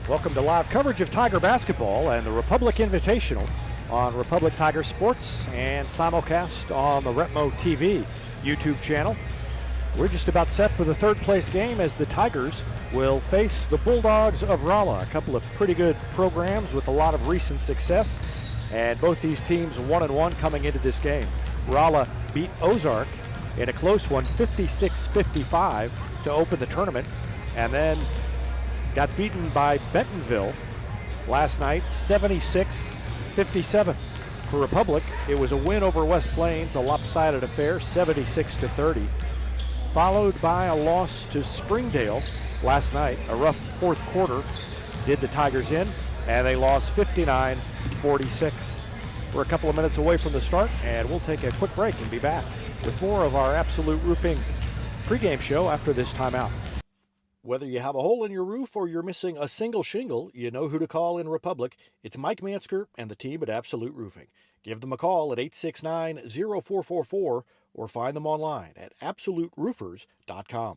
Welcome to live coverage of Tiger basketball and the Republic Invitational on Republic Tiger Sports and simulcast on the Retmo TV YouTube channel. We're just about set for the third place game as the Tigers will face the Bulldogs of Rolla. A couple of pretty good programs with a lot of recent success, and both these teams 1-1 coming into this game. Rolla beat Ozark in a close one, 56-55 to open the tournament, and then got beaten by Bentonville last night, 76-57. For Republic, it was a win over West Plains, a lopsided affair, 76-30, followed by a loss to Springdale last night. A rough fourth quarter did the Tigers in, and they lost 59-46. We're a couple of minutes away from the start, and we'll take a quick break and be back with more of our Absolute Roofing pregame show after this timeout. Whether you have a hole in your roof or you're missing a single shingle, you know who to call in Republic. It's Mike Mansker and the team at Absolute Roofing. Give them a call at 869-0444 or find them online at absoluteroofers.com.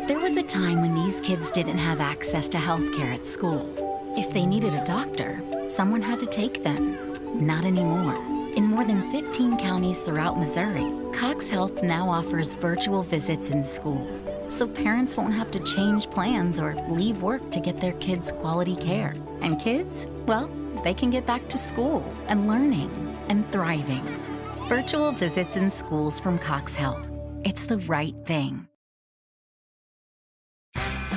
There was a time when these kids didn't have access to healthcare at school. If they needed a doctor, someone had to take them. Not anymore. In more than 15 counties throughout Missouri, Cox Health now offers virtual visits in school, so parents won't have to change plans or leave work to get their kids quality care. And kids, well, they can get back to school and learning and thriving. Virtual visits in schools from Cox Health. It's the right thing.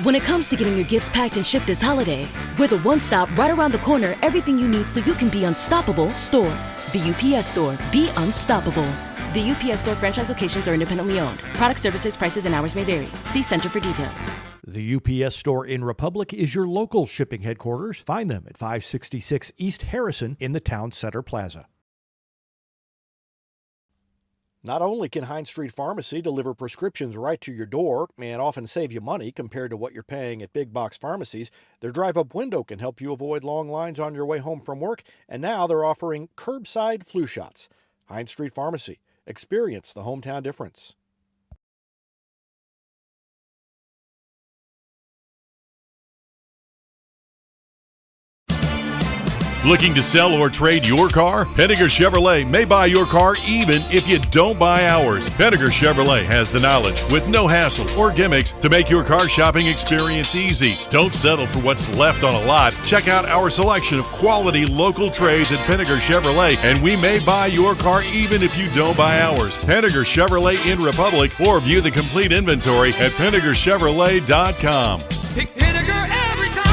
When it comes to getting your gifts packed and shipped this holiday, we're the one-stop, right around the corner, everything you need so you can be unstoppable store. The UPS Store. Be unstoppable. The UPS Store franchise locations are independently owned. Product, services, prices, and hours may vary. See Center for details. The UPS Store in Republic is your local shipping headquarters. Find them at 566 East Harrison in the Town Center Plaza. Not only can Hines Street Pharmacy deliver prescriptions right to your door and often save you money compared to what you're paying at big box pharmacies, their drive-up window can help you avoid long lines on your way home from work, and now they're offering curbside flu shots. Hines Street Pharmacy. Experience the hometown difference. Looking to sell or trade your car? Penninger Chevrolet may buy your car even if you don't buy ours. Penninger Chevrolet has the knowledge with no hassle or gimmicks to make your car shopping experience easy. Don't settle for what's left on a lot. Check out our selection of quality local trades at Penninger Chevrolet, and we may buy your car even if you don't buy ours. Penninger Chevrolet in Republic, or view the complete inventory at PenningerChevrolet.com. Pick Penninger every time!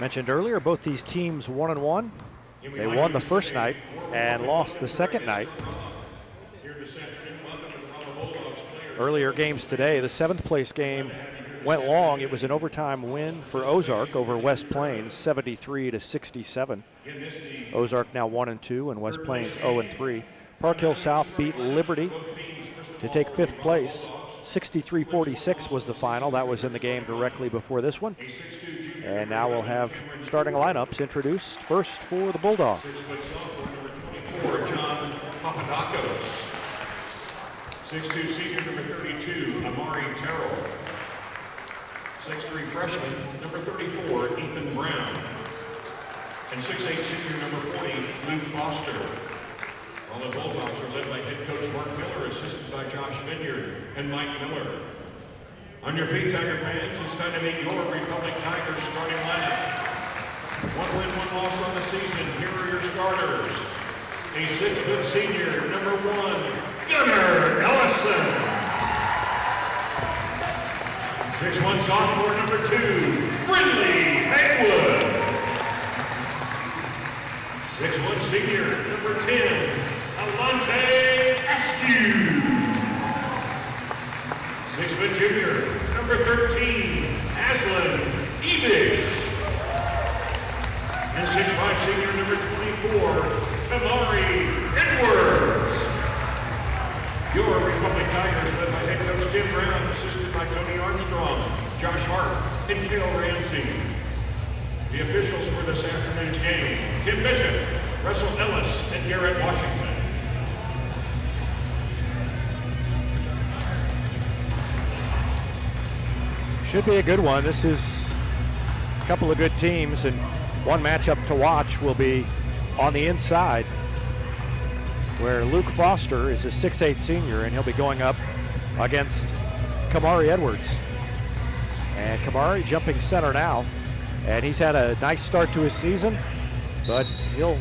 Mentioned earlier, both these teams 1-1. They won the first night and lost the second night. Earlier games today, the seventh place game went long. It was an overtime win for Ozark over West Plains, 73-67. Ozark now 1-2, and West Plains 0-3. Park Hill South beat Liberty to take 5th place. 63-46 was the final. That was in the game directly before this one. And now we'll have starting lineups introduced. First for the Bulldogs. John Papadakos. 6'2" senior, number 32, Amari Terrell. 6'3" freshman, number 34, Ethan Brown. And 6'8" senior, number 40, Luke Foster. All the Bulldogs are led by head coach Mark Miller, assisted by Josh Vineyard and Mike Miller. On your feet, Tiger fans, it's time to meet your Republic Tigers starting lineup. 1 win, 1 loss on the season. Here are your starters. A 6' senior, number 1, Gunnar Ellison. 6'1" sophomore, number 2, Brindley Hegwood. 6'1" senior, number 10, Alante Askew. 6' junior, number 13, Aslan Ibish. And 6'5" senior, number 24, Amari Edwards. Your Republic Tigers led by head coach Tim Brown, assisted by Tony Armstrong, Josh Hart, and Cale Ramsey. The officials for this afternoon's game: Tim Bishop, Russell Ellis, and Garrett Washington. Should be a good one. This is a couple of good teams, and one matchup to watch will be on the inside, where Luke Foster is a 6'8" senior, and he'll be going up against Kamari Edwards. And Kamari jumping center now, and he's had a nice start to his season, but he'll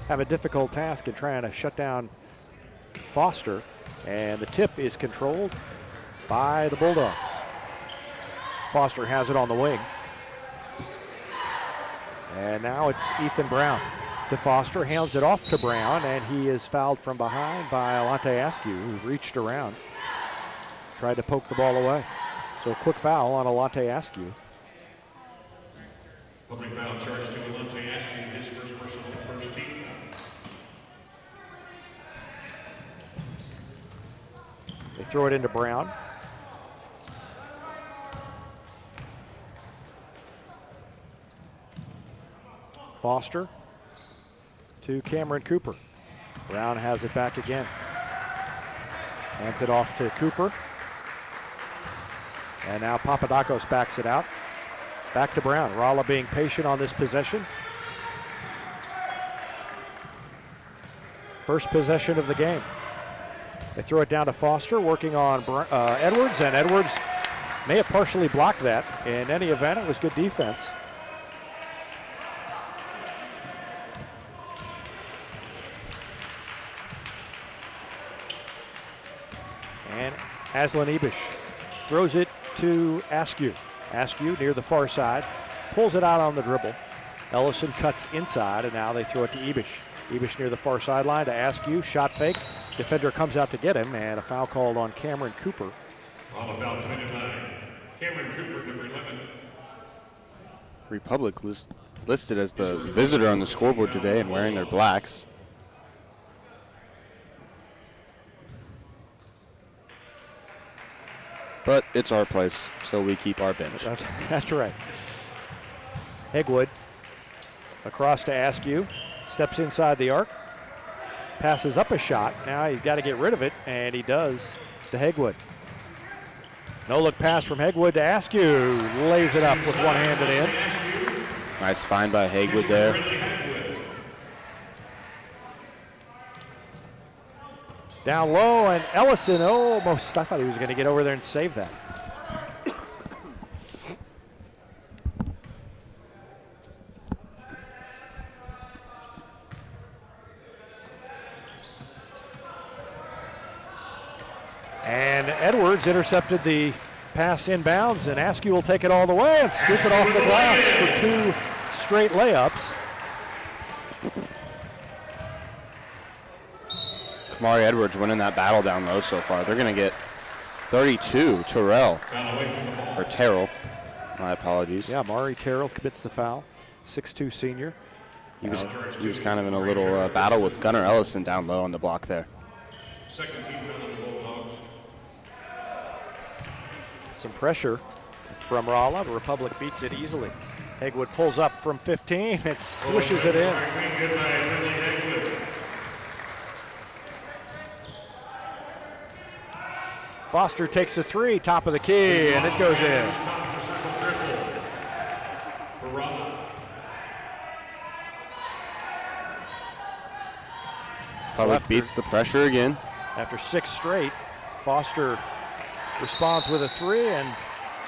have a difficult task in trying to shut down Foster. And the tip is controlled by the Bulldogs. Foster has it on the wing. And now it's Ethan Brown to Foster, hands it off to Brown, and he is fouled from behind by Alante Askew, who reached around, tried to poke the ball away. So a quick foul on Alante Askew. Public foul charged to Alante Askew, his first personal, first team. They throw it into Brown. Foster to Cameron Cooper. Brown has it back again. Hands it off to Cooper. And now Papadakos backs it out. Back to Brown. Rolla being patient on this possession. First possession of the game. They throw it down to Foster, working on Edwards, and Edwards may have partially blocked that. In any event, it was good defense. And Aslan Ibish throws it to Askew. Askew near the far side, pulls it out on the dribble. Ellison cuts inside, and now they throw it to Ibish. Ibish near the far sideline to Askew, shot fake. Defender comes out to get him, and a foul called on Cameron Cooper. On the foul committed by Cameron Cooper, number 11. Republic listed as the visitor on the scoreboard today and wearing their blacks. But it's our place, so we keep our bench. That's right. Hegwood across to Askew, steps inside the arc, passes up a shot. Now he's got to get rid of it, and he does to Hegwood. No-look pass from Hegwood to Askew. Lays it up with one-handed in. Nice find by Hegwood there. Down low, and Ellison almost, I thought he was going to get over there and save that. And Edwards intercepted the pass inbounds, and Askew will take it all the way and scoop it off the glass for 2 straight layups. Kamari Edwards winning that battle down low so far. They're going to get 32, Terrell. Or Terrell. My apologies. Yeah, Mari Terrell commits the foul. 6'2 senior. He was kind of in a little battle with Gunnar Ellison down low on the block there. Second team foul on the Bulldogs. Some pressure from Rolla. The Republic beats it easily. Hegwood pulls up from 15. It swishes it in. Foster takes a three, top of the key, and it goes in. Republic beats the pressure again. After 6 straight, Foster responds with a three, and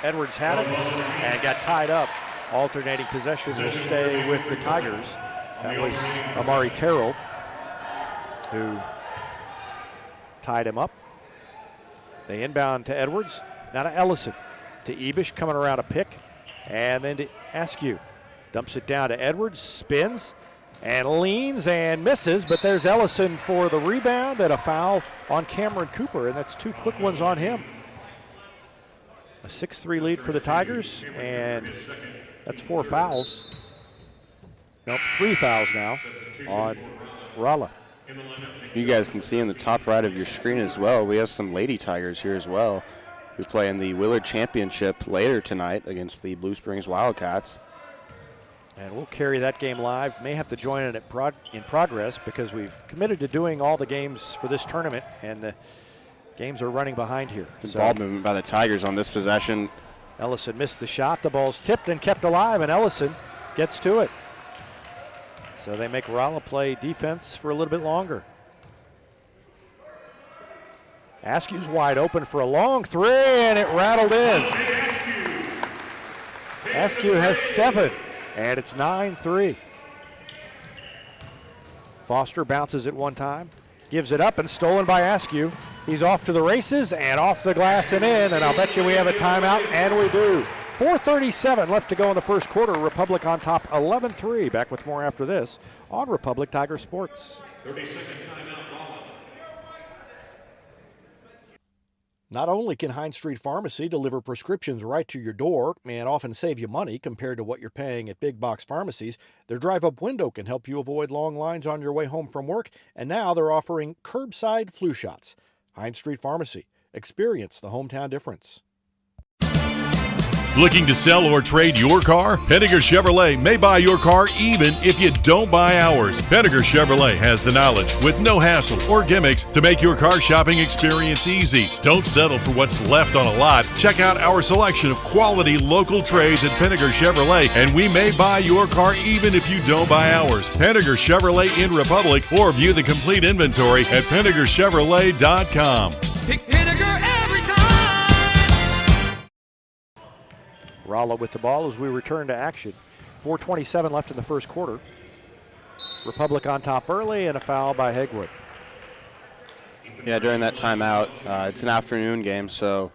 Edwards had it and got tied up. Alternating possession will stay with the Tigers. That was Amari Terrell who tied him up. They inbound to Edwards, now to Ellison, to Ebish coming around a pick, and then to Askew. Dumps it down to Edwards, spins, and leans and misses, but there's Ellison for the rebound and a foul on Cameron Cooper, and that's 2 quick ones on him. A 6-3 lead for the Tigers, and that's 4 fouls. Nope, 3 fouls now on Rolla. You guys can see in the top right of your screen as well, we have some Lady Tigers here as well, who play in the Willard Championship later tonight against the Blue Springs Wildcats. And we'll carry that game live. May have to join it in progress because we've committed to doing all the games for this tournament, and the games are running behind here. Good ball movement by the Tigers on this possession. Ellison missed the shot. The ball's tipped and kept alive, and Ellison gets to it. So they make Rolla play defense for a little bit longer. Askew's wide open for a long three, and it rattled in. Askew has 7, and it's 9-3. Foster bounces it one time, gives it up, and stolen by Askew. He's off to the races and off the glass and in, and I'll bet you we have a timeout, and we do. 4:37 left to go in the first quarter. Republic on top 11-3. Back with more after this on Republic Tiger Sports. 30-second timeout, Rolla. Not only can Hines Street Pharmacy deliver prescriptions right to your door and often save you money compared to what you're paying at big box pharmacies, their drive-up window can help you avoid long lines on your way home from work, and now they're offering curbside flu shots. Hines Street Pharmacy. Experience the hometown difference. Looking to sell or trade your car? Henniger Chevrolet may buy your car even if you don't buy ours. Henniger Chevrolet has the knowledge with no hassle or gimmicks to make your car shopping experience easy. Don't settle for what's left on a lot. Check out our selection of quality local trades at Henniger Chevrolet, and we may buy your car even if you don't buy ours. Henniger Chevrolet in Republic, or view the complete inventory at HennigerChevrolet.com. Pick Henniger every time. Rolla with the ball as we return to action. 4:27 left in the first quarter. Republic on top early, and a foul by Hegwood. Yeah, during that timeout, it's an afternoon game, so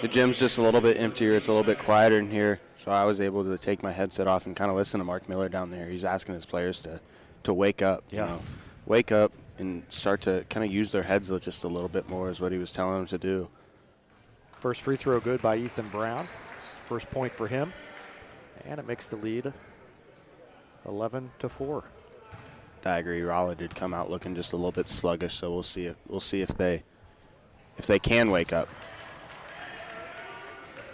the gym's just a little bit emptier. It's a little bit quieter in here, so I was able to take my headset off and kind of listen to Mark Miller down there. He's asking his players to wake up. Yeah. You know, wake up and start to kind of use their heads just a little bit more is what he was telling them to do. First free throw good by Ethan Brown. First point for him, and it makes the lead 11-4. I agree. Rolla did come out looking just a little bit sluggish, so we'll see if they can wake up.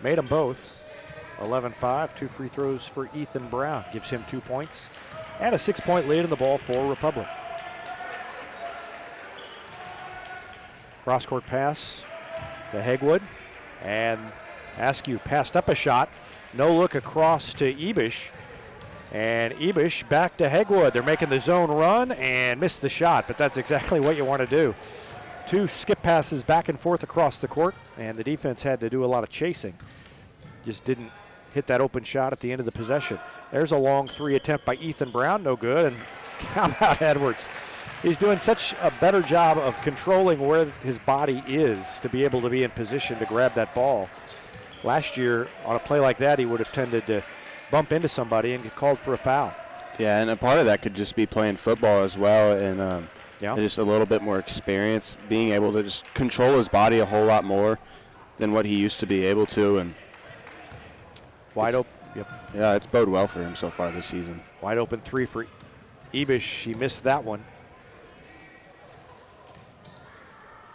Made them both. 11-5, 2 free throws for Ethan Brown. Gives him 2 points and a 6-point lead in the ball for Republic. Cross-court pass to Hegwood, and Askew passed up a shot. No look across to Ebish. And Ebish back to Hegwood. They're making the zone run and missed the shot, but that's exactly what you want to do. 2 skip passes back and forth across the court, and the defense had to do a lot of chasing. Just didn't hit that open shot at the end of the possession. There's a long 3 attempt by Ethan Brown, no good. And how about Edwards? He's doing such a better job of controlling where his body is to be able to be in position to grab that ball. Last year, on a play like that, he would have tended to bump into somebody and get called for a foul. Yeah, and a part of that could just be playing football as well, and just a little bit more experience, being able to just control his body a whole lot more. than what he used to be able to, and Wide open. Yep. Yeah, it's bode well for him so far this season. Wide open three for Ebish. He missed that one.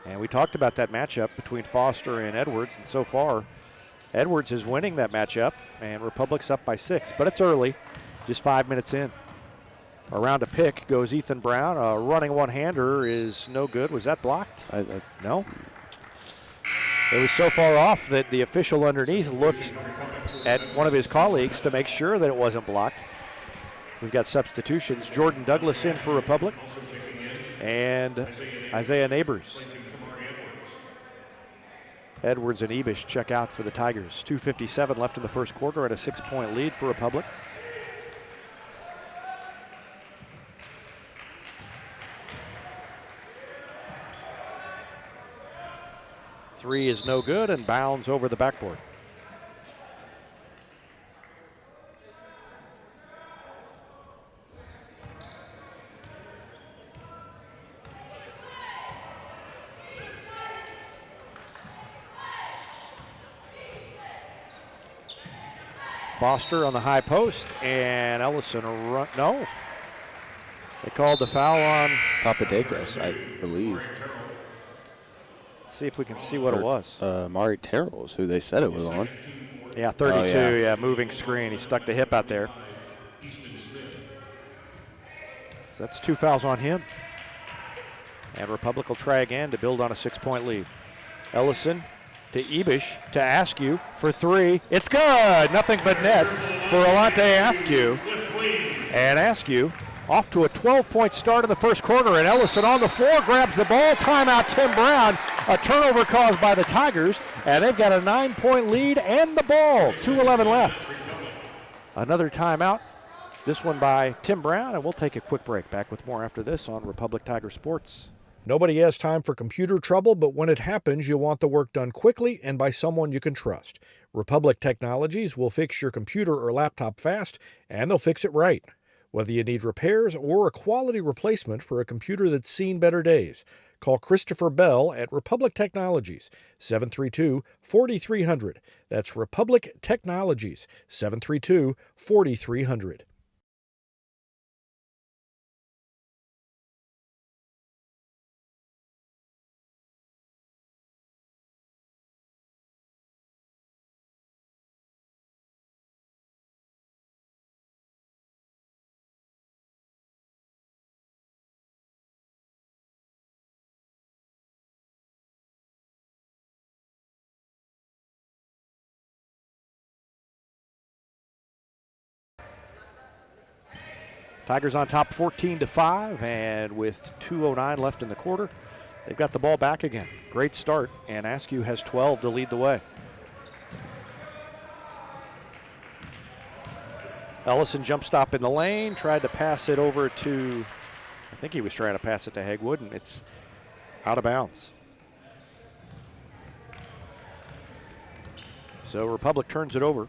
And we talked about that matchup between Foster and Edwards, and so far, Edwards is winning that matchup, and Republic's up by 6. But it's early, just 5 minutes in. Around a pick goes Ethan Brown. A running one-hander is no good. Was that blocked? No. It was so far off that the official underneath looked at one of his colleagues to make sure that it wasn't blocked. We've got substitutions. Jordan Douglas in for Republic, and Isaiah Neighbors. Edwards and Ebish check out for the Tigers. 2:57 left in the first quarter and a 6-point lead for Republic. Three is no good and bounds over the backboard. Foster on the high post, and Ellison run. No. They called the foul on Papadakis, I believe. Let's see if we can see what it was. Mari Terrell is who they said it was on. Yeah, 32, Oh, yeah. Moving screen. He stuck the hip out there. So that's 2 fouls on him. And Republic will try again to build on a 6-point lead. Ellison to Ebish to Askew for 3. It's good. Nothing but net for Alante Askew. And Askew off to a 12-point start in the first quarter. And Ellison on the floor grabs the ball. Timeout, Tim Brown. A turnover caused by the Tigers. And they've got a 9-point lead and the ball. 2:11 left. Another timeout. This one by Tim Brown. And we'll take a quick break. Back with more after this on Republic Tiger Sports. Nobody has time for computer trouble, but when it happens, you want the work done quickly and by someone you can trust. Republic Technologies will fix your computer or laptop fast, and they'll fix it right. Whether you need repairs or a quality replacement for a computer that's seen better days, call Christopher Bell at Republic Technologies, 732-4300. That's Republic Technologies, 732-4300. Tigers on top 14-5, and with 2:09 left in the quarter, they've got the ball back again. Great start, and Askew has 12 to lead the way. Ellison jump stop in the lane, tried to pass it over to, I think he was trying to pass it to Hegwood, and it's out of bounds. So Republic turns it over.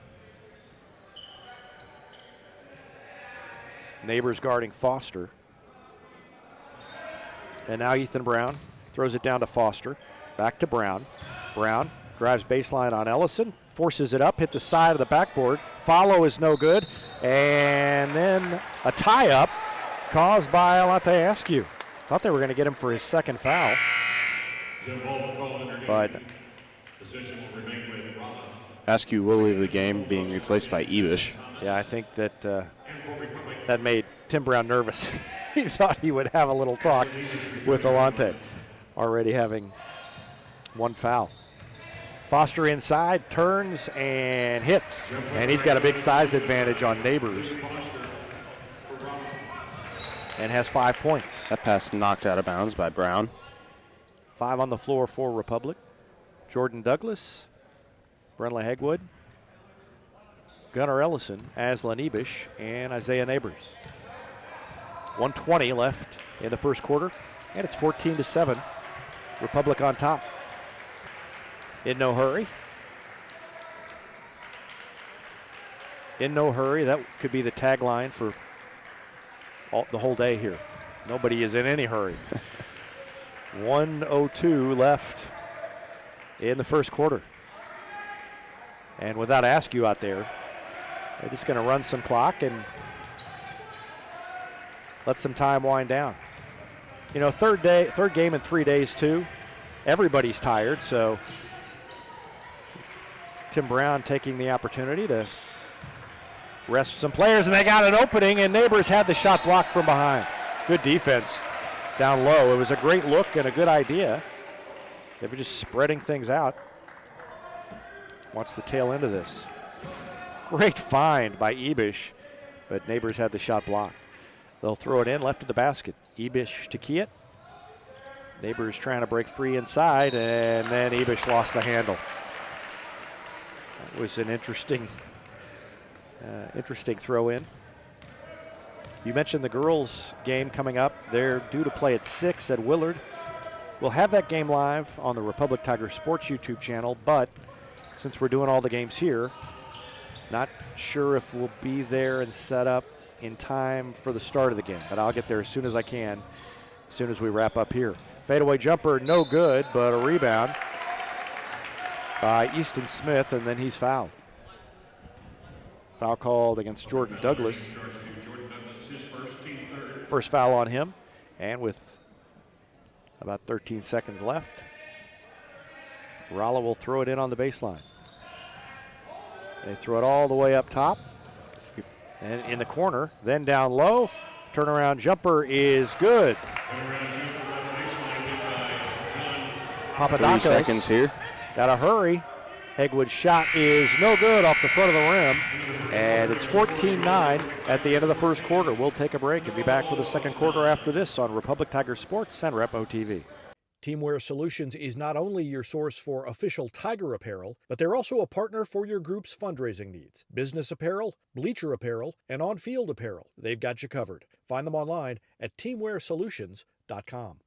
Neighbors guarding Foster. And now Ethan Brown throws it down to Foster. Back to Brown. Brown drives baseline on Ellison. Forces it up, hit the side of the backboard. Follow is no good. And then a tie-up caused by Alante Askew. Thought they were going to get him for his second foul. But Askew will leave the game, being replaced by Ebish. yeah, I think that that made Tim Brown nervous. He thought he would have a little talk with Alante, already having one foul. Foster inside, turns and hits, and he's got a big size advantage on Neighbors and has 5 points. That pass knocked out of bounds by Brown. 5 on the floor for Republic. Jordan Douglas, Brenley Hegwood, Gunnar Ellison, Aslan Ebish, and Isaiah Neighbors. 1:20 left in the first quarter, and it's 14-7. Republic on top. In no hurry. In no hurry, that could be the tagline for the whole day here. Nobody is in any hurry. 1:02 left in the first quarter. And without Askew out there, they're just going to run some clock and let some time wind down. You know, third game in 3 days too. Everybody's tired, so Tim Brown taking the opportunity to rest some players, and they got an opening, and Neighbors had the shot blocked from behind. Good defense down low. It was a great look and a good idea. They were just spreading things out. Watch the tail end of this. Great find by Ebish, but Neighbors had the shot blocked. They'll throw it in, left of the basket. Ebish to key it. Neighbors trying to break free inside, and then Ebish lost the handle. That was an interesting throw in. You mentioned the girls game coming up. They're due to play at 6 at Willard. We'll have that game live on the Republic Tiger Sports YouTube channel, but since we're doing all the games here, not sure if we'll be there and set up in time for the start of the game, but I'll get there as soon as I can, as soon as we wrap up here. Fadeaway jumper, no good, but a rebound by Easton Smith, and then he's fouled. Foul called against Jordan Douglas. First foul on him, and with about 13 seconds left, Rolla will throw it in on the baseline. They throw it all the way up top and in the corner, then down low. Turnaround jumper is good. Papadakis 3 seconds here. Got to hurry. Hegwood's shot is no good off the front of the rim, and it's 14-9 at the end of the first quarter. We'll take a break and be back with the second quarter after this on Republic Tiger Sports and Rep TV. Teamwear Solutions is not only your source for official Tiger apparel, but they're also a partner for your group's fundraising needs. Business apparel, bleacher apparel, and on-field apparel. They've got you covered. Find them online at teamwearsolutions.com.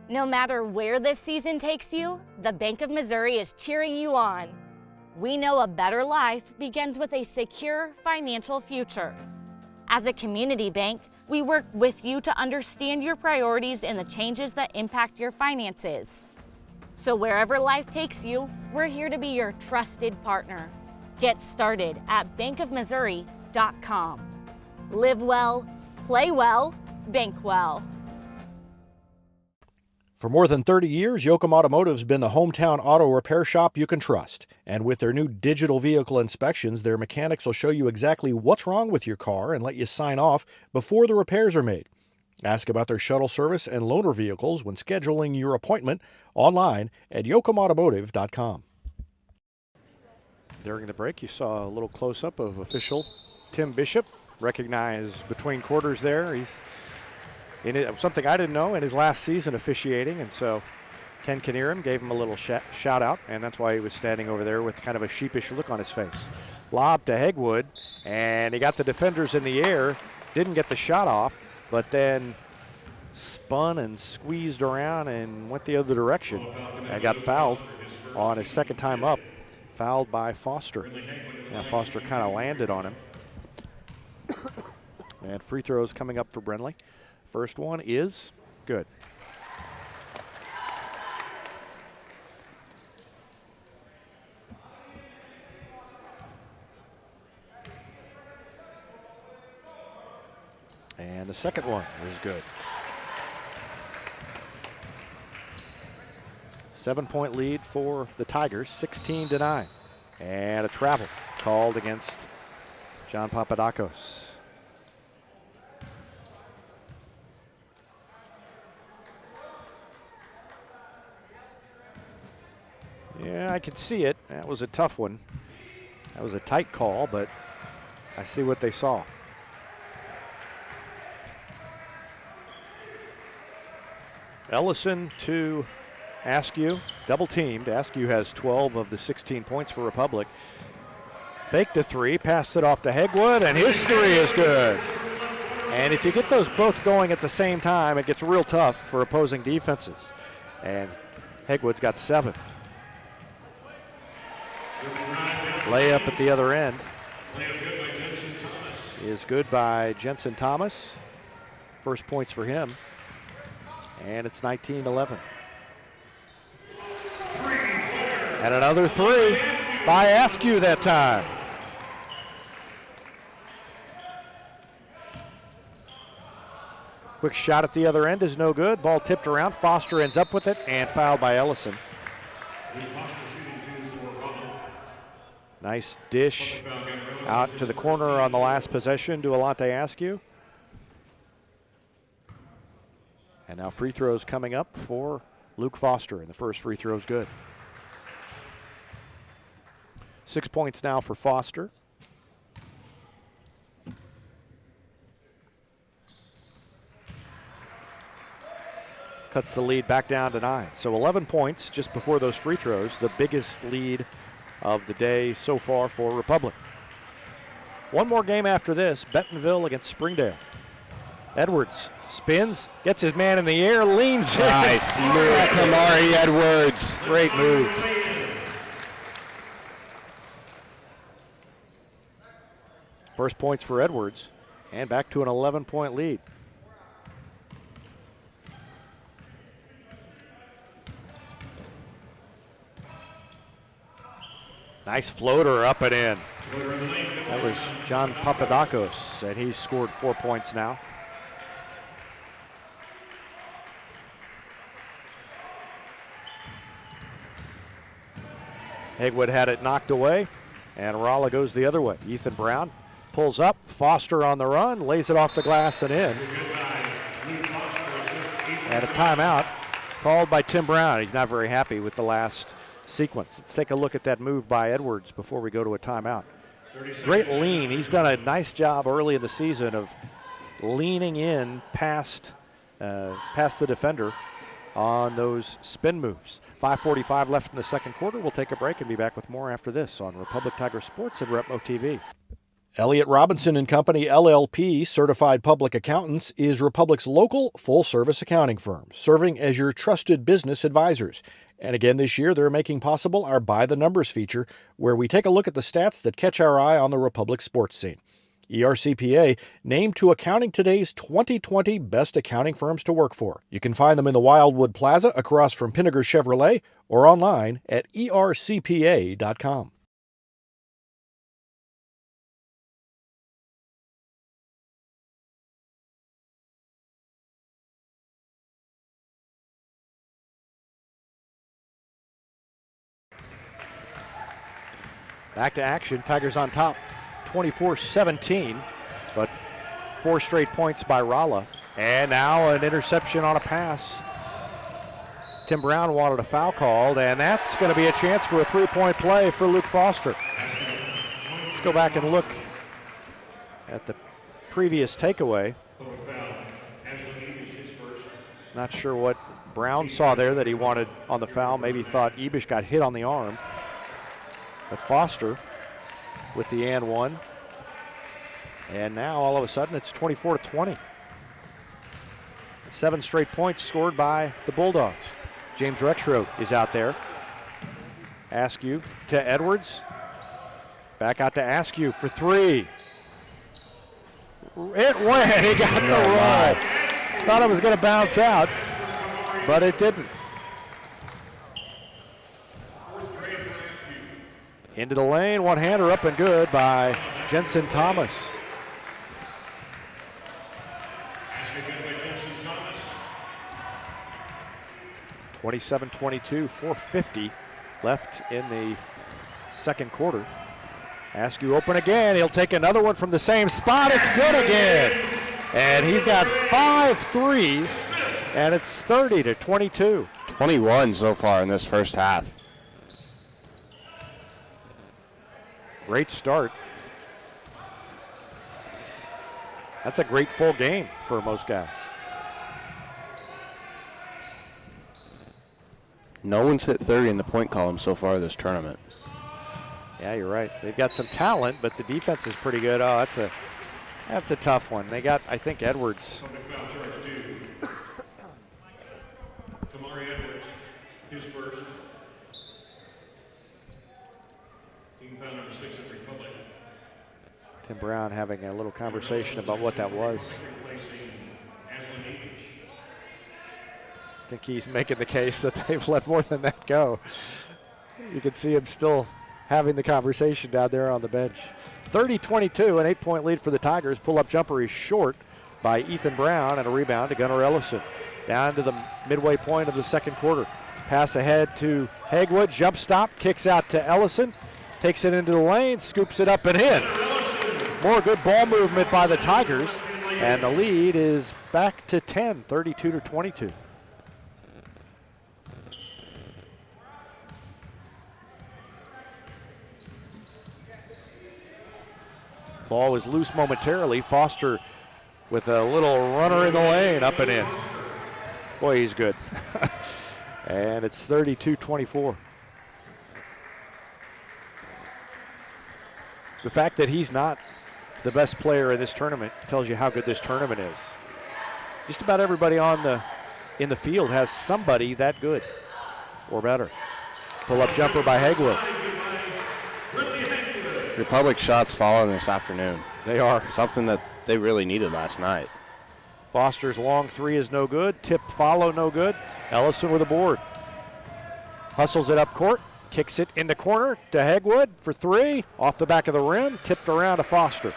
No matter where this season takes you, the Bank of Missouri is cheering you on. We know a better life begins with a secure financial future. As a community bank, we work with you to understand your priorities and the changes that impact your finances. So wherever life takes you, we're here to be your trusted partner. Get started at bankofmissouri.com. Live well, play well, bank well. For more than 30 years, Yoakum Automotive's been the hometown auto repair shop you can trust. And with their new digital vehicle inspections, their mechanics will show you exactly what's wrong with your car and let you sign off before the repairs are made. Ask about their shuttle service and loaner vehicles when scheduling your appointment online at yoakumautomotive.com. During the break, you saw a little close-up of official Tim Bishop, recognized between quarters there. He's in it, something I didn't know, in his last season officiating, and so Ken Knierim gave him a little shout out, and that's why he was standing over there with kind of a sheepish look on his face. Lob to Hegwood, and he got the defenders in the air, didn't get the shot off, but then spun and squeezed around and went the other direction and got fouled on his second time up, fouled by Foster. Now Foster kind of landed on him. And free throws coming up for Brenly. First one is good. And the second one is good. 7-point lead for the Tigers, 16-9. And a travel called against John Papadakis. Yeah, I can see it. That was a tough one. That was a tight call, but I see what they saw. Ellison to Askew, double teamed. Askew has 12 of the 16 points for Republic. Faked a three, passed it off to Hegwood, and his three is good. And if you get those both going at the same time, it gets real tough for opposing defenses. And Hegwood's got 7. Layup at the other end Layup good by Jensen Thomas. is good by Jensen Thomas. First points for him. And it's 19-11. And another three by Askew that time. Quick shot at the other end is no good. Ball tipped around. Foster ends up with it and fouled by Ellison. Nice dish out to the corner on the last possession to Alante Askew. And now free throws coming up for Luke Foster, and the first free throw is good. 6 points now for Foster. Cuts the lead back down to 9. So 11 points just before those free throws, the biggest lead of the day so far for Republic. One more game after this, Bentonville against Springdale. Edwards spins, gets his man in the air, leans in. Nice move, Kamari Edwards. Great move. First points for Edwards, and back to an 11-point lead. Nice floater up and in. That was John Papadakos, and he's scored 4 points now. Hegwood had it knocked away, and Rolla goes the other way. Ethan Brown pulls up, Foster on the run, lays it off the glass and in. And a timeout called by Tim Brown. He's not very happy with the last sequence. Let's take a look at that move by Edwards before we go to a timeout. Great lean. He's done a nice job early in the season of leaning in past the defender on those spin moves. 5:45 left in the second quarter. We'll take a break and be back with more after this on Republic Tiger Sports and Repmo TV. Elliott Robinson and Company LLP, Certified Public Accountants, is Republic's local full-service accounting firm, serving as your trusted business advisors. And again this year, they're making possible our By the Numbers feature, where we take a look at the stats that catch our eye on the Republic sports scene. ERCPA named to Accounting Today's 2020 Best Accounting Firms to Work For. You can find them in the Wildwood Plaza across from Pinnager Chevrolet or online at ercpa.com. Back to action. Tigers on top, 24-17, but 4 straight points by Rolla. And now an interception on a pass. Tim Brown wanted a foul called, and that's going to be a chance for a 3-point play for Luke Foster. Let's go back and look at the previous takeaway. Not sure what Brown saw there that he wanted on the foul. Maybe thought Ebish got hit on the arm. But Foster with the and one. And now all of a sudden it's 24-20. 7 straight points scored by the Bulldogs. James Rexroth is out there. Askew to Edwards. Back out to Askew for 3. It went. He got the roll. Thought it was going to bounce out, but it didn't. Into the lane, one-hander up and good by Jensen Thomas. 27-22, 4:50 left in the second quarter. Askew open again. He'll take another one from the same spot. It's good again. And he's got 5 threes, and it's 30-22. 21 so far in this first half. Great start. That's a great full game for most guys. No one's hit 30 in the point column so far this tournament. Yeah, you're right. They've got some talent, but the defense is pretty good. Oh, that's a tough one. They got, I think, Edwards. Kamari Edwards, his first. Team foul number 6 at Republic. Tim Brown having a little conversation about what that was. I think he's making the case that they've let more than that go. You can see him still having the conversation down there on the bench. 30-22, an 8-point lead for the Tigers. Pull-up jumper is short by Ethan Brown, and a rebound to Gunnar Ellison. Down to the midway point of the second quarter. Pass ahead to Hagwood, jump stop, kicks out to Ellison, takes it into the lane, scoops it up and in. More good ball movement by the Tigers, and the lead is back to 10, 32-22. Ball was loose momentarily. Foster with a little runner in the lane, up and in. Boy, he's good. And it's 32-24. The fact that he's not the best player in this tournament tells you how good this tournament is. Just about everybody in the field has somebody that good or better. Pull-up jumper by Hagwood. Republic shots falling this afternoon. They are. Something that they really needed last night. Foster's long three is no good. Tip follow no good. Ellison with a board. Hustles it up court. Kicks it in the corner to Hagwood for three. Off the back of the rim. Tipped around to Foster.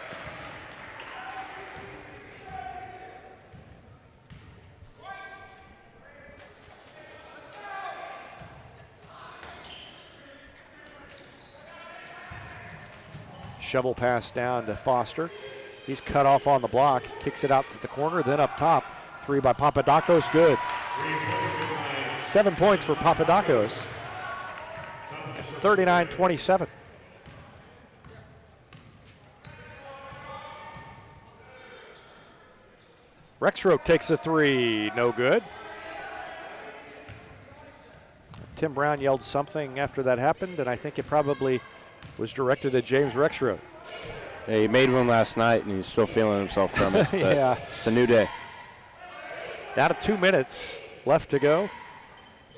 Shovel pass down to Foster. He's cut off on the block. Kicks it out to the corner, then up top. Three by Papadakos, good. 7 points for Papadakos. 39-27. Rexroth takes a three, no good. Tim Brown yelled something after that happened, and I think it probably was directed at James Rexroth. Yeah, he made one last night, and he's still feeling himself from it. Yeah. It's a new day. Down to 2 minutes left to go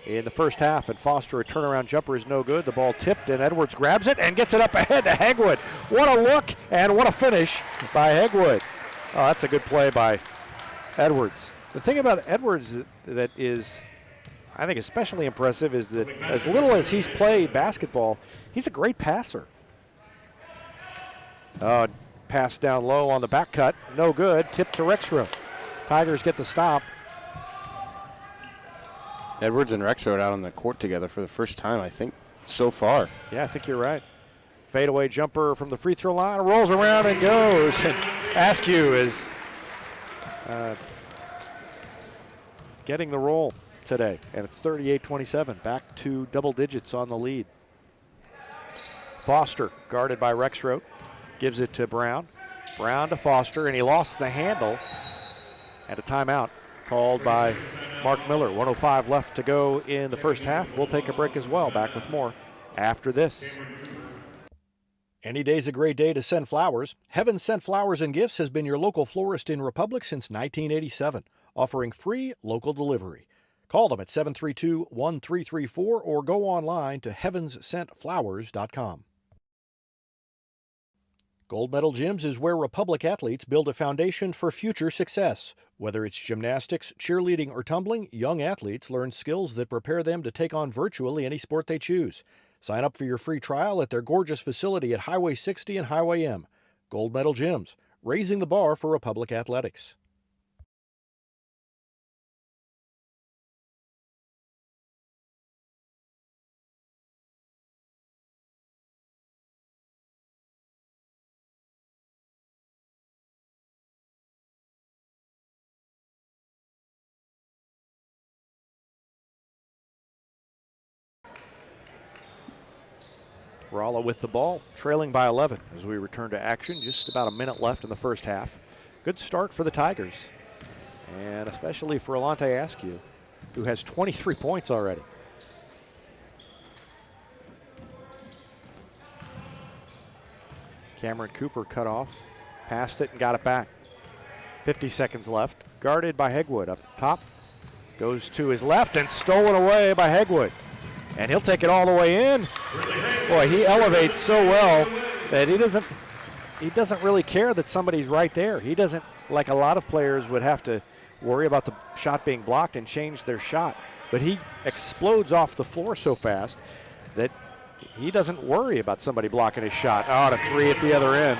in the first half, and Foster, a turnaround jumper is no good. The ball tipped, and Edwards grabs it and gets it up ahead to Hagwood. What a look, and what a finish by Hagwood. Oh, that's a good play by Edwards. The thing about Edwards that is, I think, especially impressive is that as little as he's played basketball, he's a great passer. Pass down low on the back cut, no good. Tip to Rexroth. Tigers get the stop. Edwards and Rexroth out on the court together for the first time, I think, so far. Yeah, I think you're right. Fadeaway jumper from the free throw line, rolls around and goes. And Askew is getting the roll today, and it's 38-27, back to double digits on the lead. Foster, guarded by Rexroth, gives it to Brown. Brown to Foster, and he lost the handle. And a timeout called by Mark Miller. 1:05 left to go in the first half. We'll take a break as well. Back with more after this. Any day's a great day to send flowers. Heaven Sent Flowers and Gifts has been your local florist in Republic since 1987, offering free local delivery. Call them at 732-1334 or go online to heavenssentflowers.com. Gold Medal Gyms is where Republic athletes build a foundation for future success. Whether it's gymnastics, cheerleading, or tumbling, young athletes learn skills that prepare them to take on virtually any sport they choose. Sign up for your free trial at their gorgeous facility at Highway 60 and Highway M. Gold Medal Gyms, raising the bar for Republic athletics. Rolla with the ball, trailing by 11 as we return to action. Just about a minute left in the first half. Good start for the Tigers, and especially for Alante Askew, who has 23 points already. Cameron Cooper cut off, passed it and got it back. 50 seconds left, guarded by Hagwood up top. Goes to his left and stolen away by Hagwood. and he'll take it all the way in. Boy, he elevates so well that he doesn't really care that somebody's right there. He doesn't, like a lot of players would have to worry about the shot being blocked and change their shot. But he explodes off the floor so fast that he doesn't worry about somebody blocking his shot. Oh, a three at the other end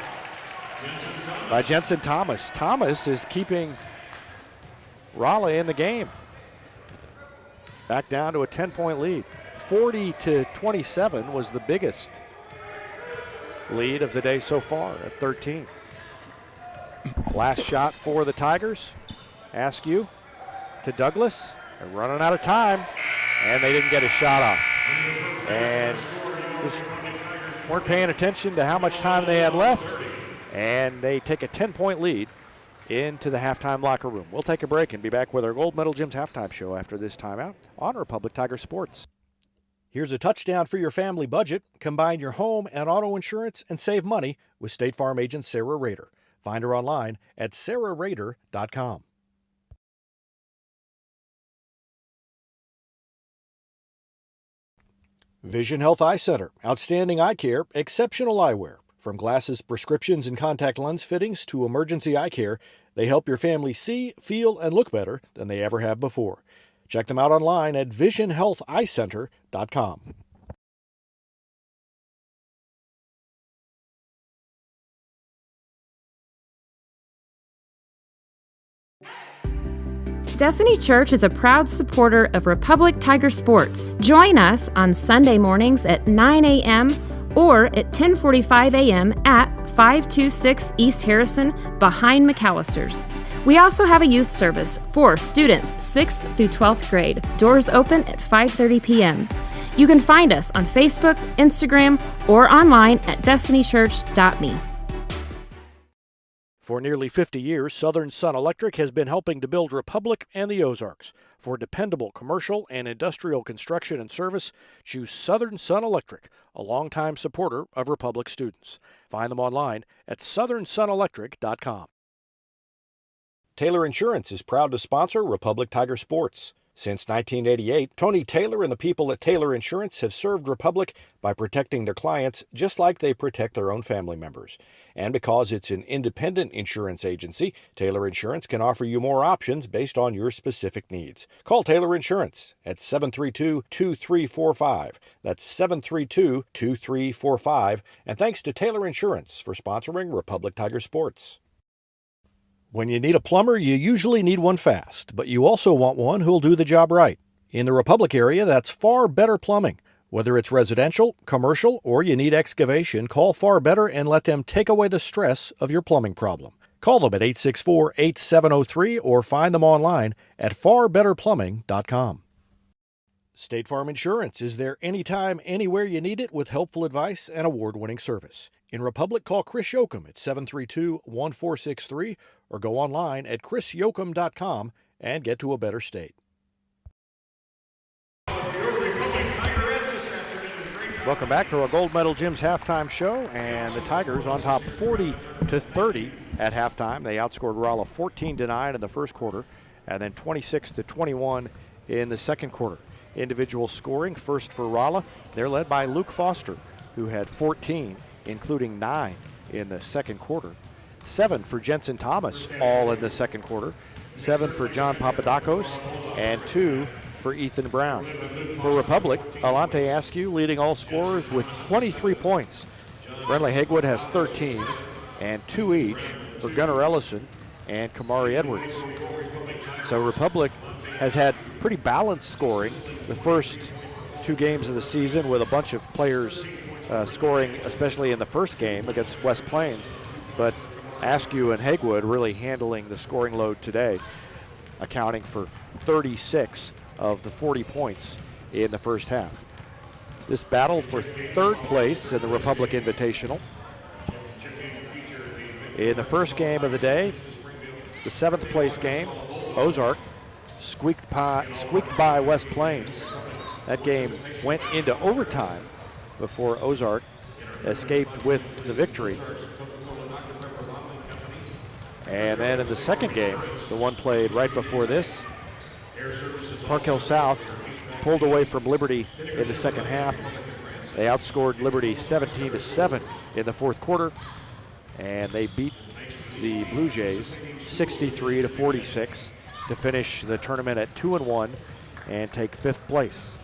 by Jensen Thomas. Thomas is keeping Rolla in the game. Back down to a 10-point lead. 40-27 was the biggest lead of the day so far at 13. Last shot for the Tigers. Askew to Douglas. They're running out of time, and they didn't get a shot off. And just weren't paying attention to how much time they had left, and they take a 10-point lead into the halftime locker room. We'll take a break and be back with our Gold Medal Gyms halftime show after this timeout on Republic Tiger Sports. Here's a touchdown for your family budget. Combine your home and auto insurance and save money with State Farm agent Sarah Rader. Find her online at sarahrader.com. Vision Health Eye Center. Outstanding eye care, exceptional eyewear. From glasses, prescriptions, and contact lens fittings to emergency eye care, they help your family see, feel, and look better than they ever have before. Check them out online at visionhealtheyecenter.com. Destiny Church is a proud supporter of Republic Tiger Sports. Join us on Sunday mornings at 9 a.m. or at 10:45 a.m. at 526 East Harrison behind McAllister's. We also have a youth service for students 6th through 12th grade. Doors open at 5:30 p.m. You can find us on Facebook, Instagram, or online at destinychurch.me. For nearly 50 years, Southern Sun Electric has been helping to build Republic and the Ozarks. For dependable commercial and industrial construction and service, choose Southern Sun Electric, a longtime supporter of Republic students. Find them online at southernsunelectric.com. Taylor Insurance is proud to sponsor Republic Tiger Sports. Since 1988, Tony Taylor and the people at Taylor Insurance have served Republic by protecting their clients just like they protect their own family members. And because it's an independent insurance agency, Taylor Insurance can offer you more options based on your specific needs. Call Taylor Insurance at 732-2345. That's 732-2345. And thanks to Taylor Insurance for sponsoring Republic Tiger Sports. When you need a plumber, you usually need one fast, but you also want one who'll do the job right. In the Republic area, that's Far Better Plumbing. Whether it's residential, commercial, or you need excavation, call Far Better and let them take away the stress of your plumbing problem. Call them at 864-8703 or find them online at farbetterplumbing.com. State Farm Insurance is there anytime, anywhere you need it with helpful advice and award-winning service. In Republic, call Chris Yoakum at 732-1463 or go online at chrisyoakum.com and get to a better state. Welcome back to our Gold Medal Gyms halftime show, and the Tigers on top 40-30 at halftime. They outscored Rolla 14-9 in the first quarter and then 26-21 in the second quarter. Individual scoring, first for Rolla. They're led by Luke Foster, who had 14, including 9 in the second quarter. 7 for Jensen Thomas, all in the second quarter. 7 for John Papadakos, and 2 for Ethan Brown. For Republic, Alante Askew leading all scorers with 23 points. Brentley Hagewood has 13, and 2 each for Gunnar Ellison and Kamari Edwards. So Republic has had pretty balanced scoring the first 2 games of the season, with a bunch of players scoring, especially in the first game against West Plains. But Askew and Hagewood really handling the scoring load today, accounting for 36 of the 40 points in the first half. This battle for third place in the Republic Invitational. In the first game of the day, the 7th place game, Ozark squeaked by West Plains. That game went into overtime before Ozark escaped with the victory. And then in the second game, the one played right before this, Park Hill South pulled away from Liberty in the second half. They outscored Liberty 17-7 in the fourth quarter, and they beat the Blue Jays 63-46 to finish the tournament at 2-1 and take 5th place.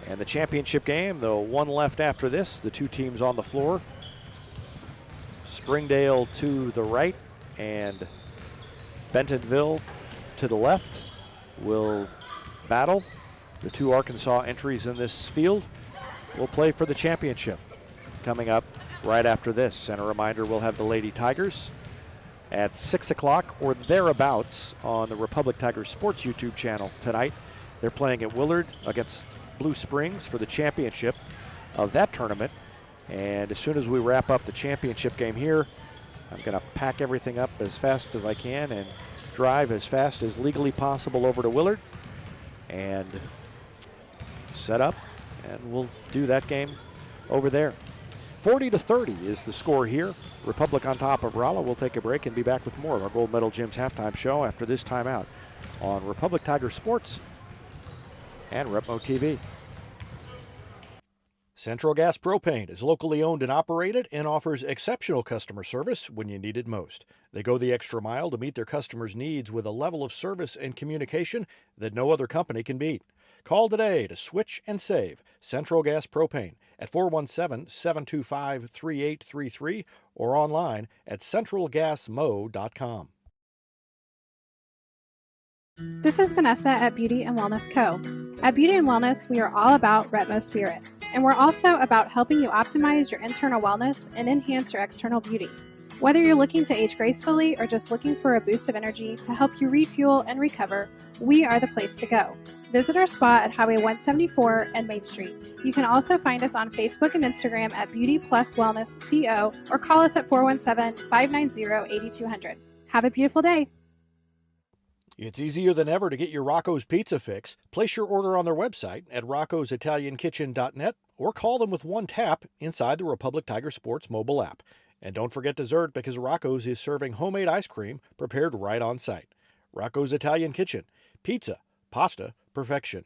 And the championship game, the one left after this, the two teams on the floor. Springdale to the right and Bentonville to the left will battle. The two Arkansas entries in this field will play for the championship coming up right after this. And a reminder, we'll have the Lady Tigers at 6 o'clock or thereabouts on the Republic Tigers Sports YouTube channel tonight. They're playing at Willard against Blue Springs for the championship of that tournament. And as soon as we wrap up the championship game here, I'm going to pack everything up as fast as I can and drive as fast as legally possible over to Willard and set up, and we'll do that game over there. 40-30 is the score here. Republic on top of Rolla. We'll take a break and be back with more of our Gold Medal Gyms halftime show after this timeout on Republic Tiger Sports and Repmo TV. Central Gas Propane is locally owned and operated and offers exceptional customer service when you need it most. They go the extra mile to meet their customers' needs with a level of service and communication that no other company can beat. Call today to switch and save Central Gas Propane at 417-725-3833 or online at centralgasmo.com. This is Vanessa at Beauty and Wellness Co. At Beauty and Wellness, we are all about Retmo Spirit, and we're also about helping you optimize your internal wellness and enhance your external beauty. Whether you're looking to age gracefully or just looking for a boost of energy to help you refuel and recover, we are the place to go. Visit our spot at Highway 174 and Main Street. You can also find us on Facebook and Instagram at Beauty Plus Wellness CO or call us at 417-590-8200. Have a beautiful day. It's easier than ever to get your Rocco's Pizza fix. Place your order on their website at roccositaliankitchen.net or call them with one tap inside the Republic Tiger Sports mobile app. And don't forget dessert, because Rocco's is serving homemade ice cream prepared right on site. Rocco's Italian Kitchen. Pizza, pasta, perfection.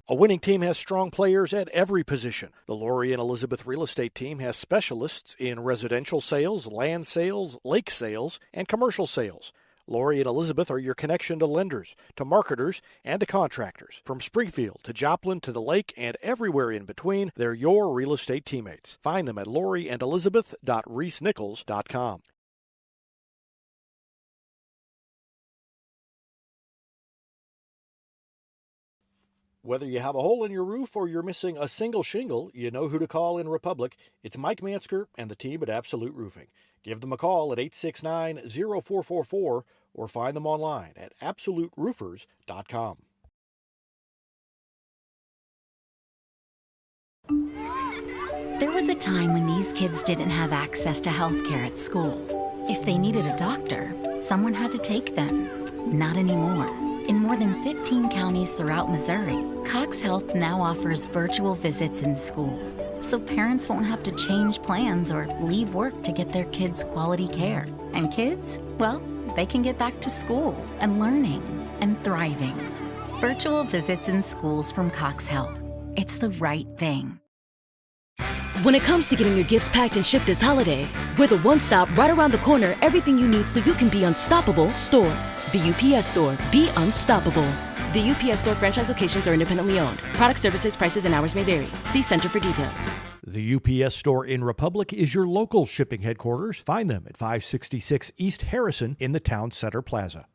A winning team has strong players at every position. The Lori and Elizabeth Real Estate Team has specialists in residential sales, land sales, lake sales, and commercial sales. Lori and Elizabeth are your connection to lenders, to marketers, and to contractors. From Springfield to Joplin to the lake and everywhere in between, they're your real estate teammates. Find them at loriandelizabeth.reesnichols.com. Whether you have a hole in your roof or you're missing a single shingle, you know who to call in Republic. It's Mike Mansker and the team at Absolute Roofing. Give them a call at 869-0444 or find them online at absoluteroofers.com. There was a time when these kids didn't have access to health care at school. If they needed a doctor, someone had to take them. Not anymore. In more than 15 counties throughout Missouri, Cox Health now offers virtual visits in school, so parents won't have to change plans or leave work to get their kids quality care. And kids, well, they can get back to school and learning and thriving. Virtual visits in schools from Cox Health. It's the right thing. When it comes to getting your gifts packed and shipped this holiday, we're the one-stop, right around the corner, everything you need so you can be unstoppable store. The UPS Store. Be unstoppable. The UPS Store franchise locations are independently owned. Product, services, prices, and hours may vary. See Center for details. The UPS Store in Republic is your local shipping headquarters. Find them at 566 East Harrison in the Town Center Plaza.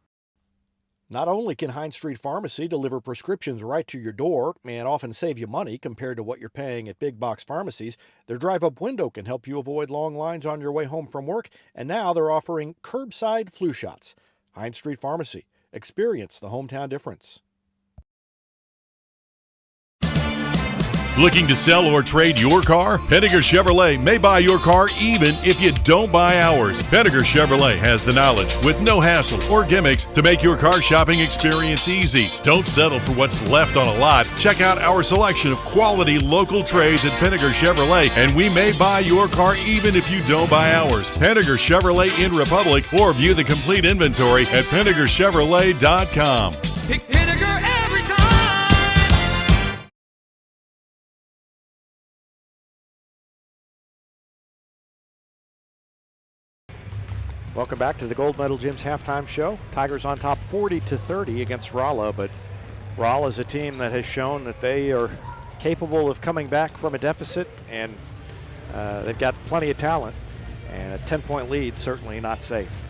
Not only can Hines Street Pharmacy deliver prescriptions right to your door and often save you money compared to what you're paying at big box pharmacies, their drive-up window can help you avoid long lines on your way home from work, and now they're offering curbside flu shots. Hines Street Pharmacy. Experience the hometown difference. Looking to sell or trade your car? Henniger Chevrolet may buy your car even if you don't buy ours. Henniger Chevrolet has the knowledge with no hassle or gimmicks to make your car shopping experience easy. Don't settle for what's left on a lot. Check out our selection of quality local trades at Henniger Chevrolet, and we may buy your car even if you don't buy ours. Henniger Chevrolet in Republic, or view the complete inventory at PennigerChevrolet.com. Pick Henniger Welcome back to the Gold Medal Gym's halftime show. Tigers on top 40-30 against Rolla, but Rolla is a team that has shown that they are capable of coming back from a deficit, and they've got plenty of talent, and a 10-point lead certainly not safe.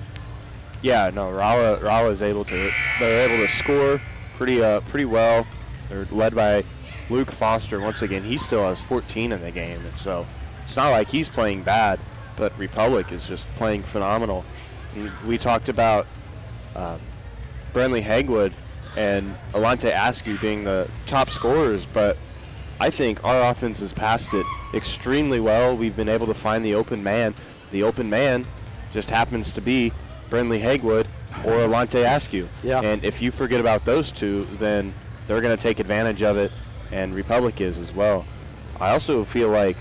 Yeah, no, Rolla is able to. They're able to score pretty well. They're led by Luke Foster once again. He still has 14 in the game, and so it's not like he's playing bad, but Republic is just playing phenomenal. We talked about Brenley Hagwood and Alante Askew being the top scorers, but I think our offense has passed it extremely well. We've been able to find the open man. The open man just happens to be Brenley Hagwood or Alante Askew. Yeah. And if you forget about those two, then they're going to take advantage of it, and Republic is as well. I also feel like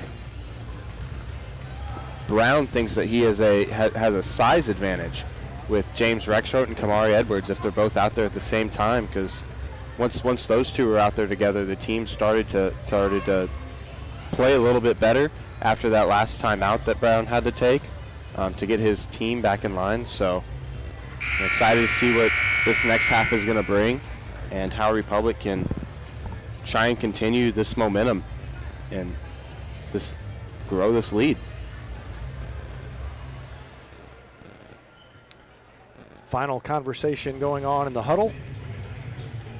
Brown thinks that he has a size advantage with James Rexroth and Kamari Edwards if they're both out there at the same time, because once those two were out there together, the team started to play a little bit better after that last time out that Brown had to take to get his team back in line. So I'm excited to see what this next half is going to bring and how Republic can try and continue this momentum and grow this lead. Final conversation going on in the huddle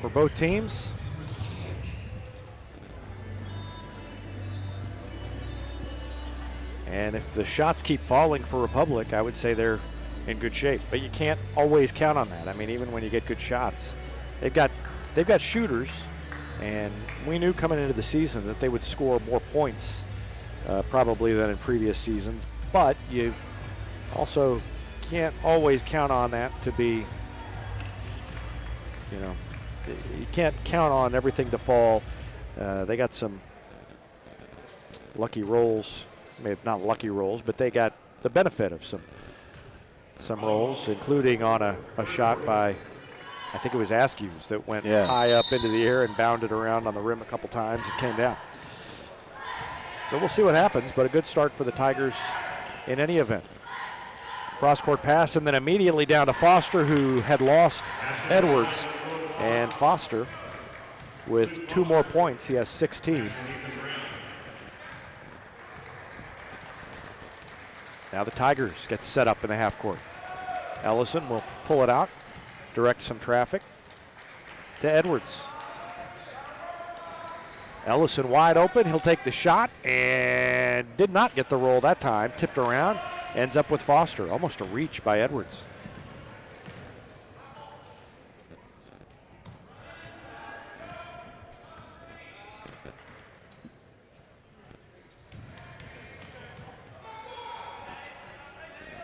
for both teams. And if the shots keep falling for Republic, I would say they're in good shape. But you can't always count on that. I mean, even when you get good shots, they've got shooters, and we knew coming into the season that they would score more points probably than in previous seasons. But you also can't always count on that to be, you can't count on everything to fall. They got some lucky rolls. Maybe not lucky rolls, but they got the benefit of some rolls, including on a shot by, I think it was Askew's, that went high up into the air and bounded around on the rim a couple times and came down. So we'll see what happens, but a good start for the Tigers in any event. Cross-court pass, and then immediately down to Foster, who had lost Edwards. And Foster, with 2 more points, he has 16. Now the Tigers get set up in the half court. Ellison will pull it out, direct some traffic to Edwards. Ellison wide open, he'll take the shot and did not get the roll that time. Tipped around, ends up with Foster. Almost a reach by Edwards.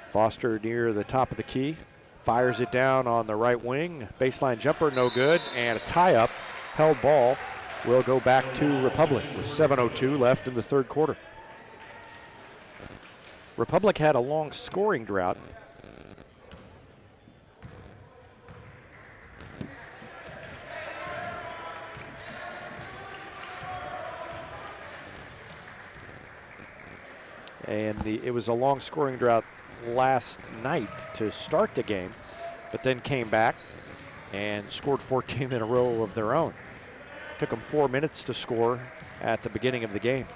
Foster near the top of the key, fires it down on the right wing. Baseline jumper, no good, and a tie-up. Held ball will go back to Republic with 7:02 left in the third quarter. Republic had a long scoring drought. And it was a long scoring drought last night to start the game, but then came back and scored 14 in a row of their own. Took them 4 minutes to score at the beginning of the game.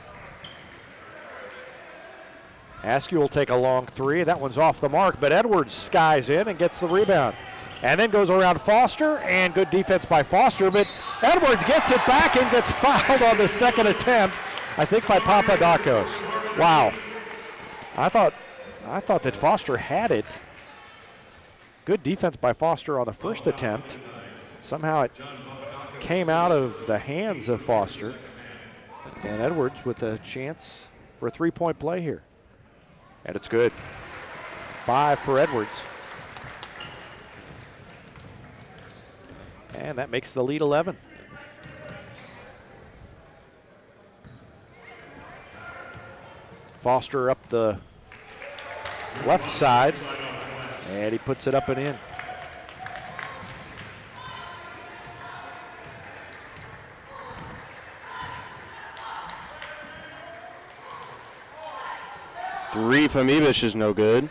Askew will take a long 3. That one's off the mark, but Edwards skies in and gets the rebound. And then goes around Foster, and good defense by Foster, but Edwards gets it back and gets fouled on the second attempt, I think by Papadakos. Wow. I thought that Foster had it. Good defense by Foster on the first attempt. Somehow it came out of the hands of Foster. And Edwards with a chance for a 3-point play here. And it's good. 5 for Edwards. And that makes the lead 11. Foster up the left side, and he puts it up and in. Three from Ebish is no good.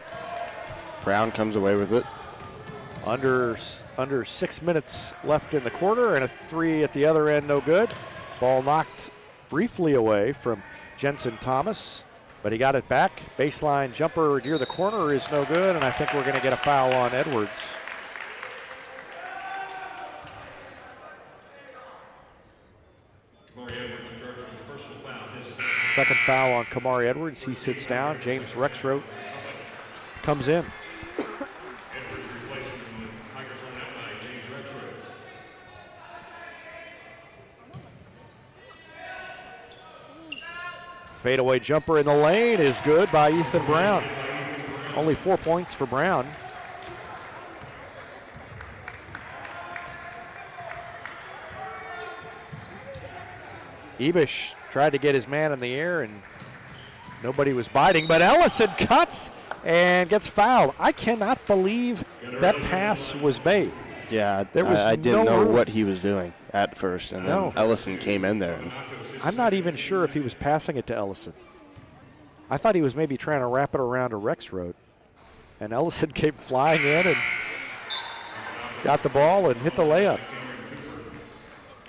Brown comes away with it. Under 6 minutes left in the quarter, and a three at the other end, no good. Ball knocked briefly away from Jensen Thomas, but he got it back. Baseline jumper near the corner is no good, and I think we're going to get a foul on Edwards. Second foul on Kamari Edwards. He sits down. James Rexroth comes in. Fadeaway jumper in the lane is good by Ethan Brown. Only 4 points for Brown. Ebish tried to get his man in the air and nobody was biting, but Ellison cuts and gets fouled. I cannot believe that pass was made. Yeah, I didn't know what he was doing at first, and then Ellison came in there. I'm not even sure if he was passing it to Ellison. I thought he was maybe trying to wrap it around to Rexroth, and Ellison came flying in and got the ball and hit the layup.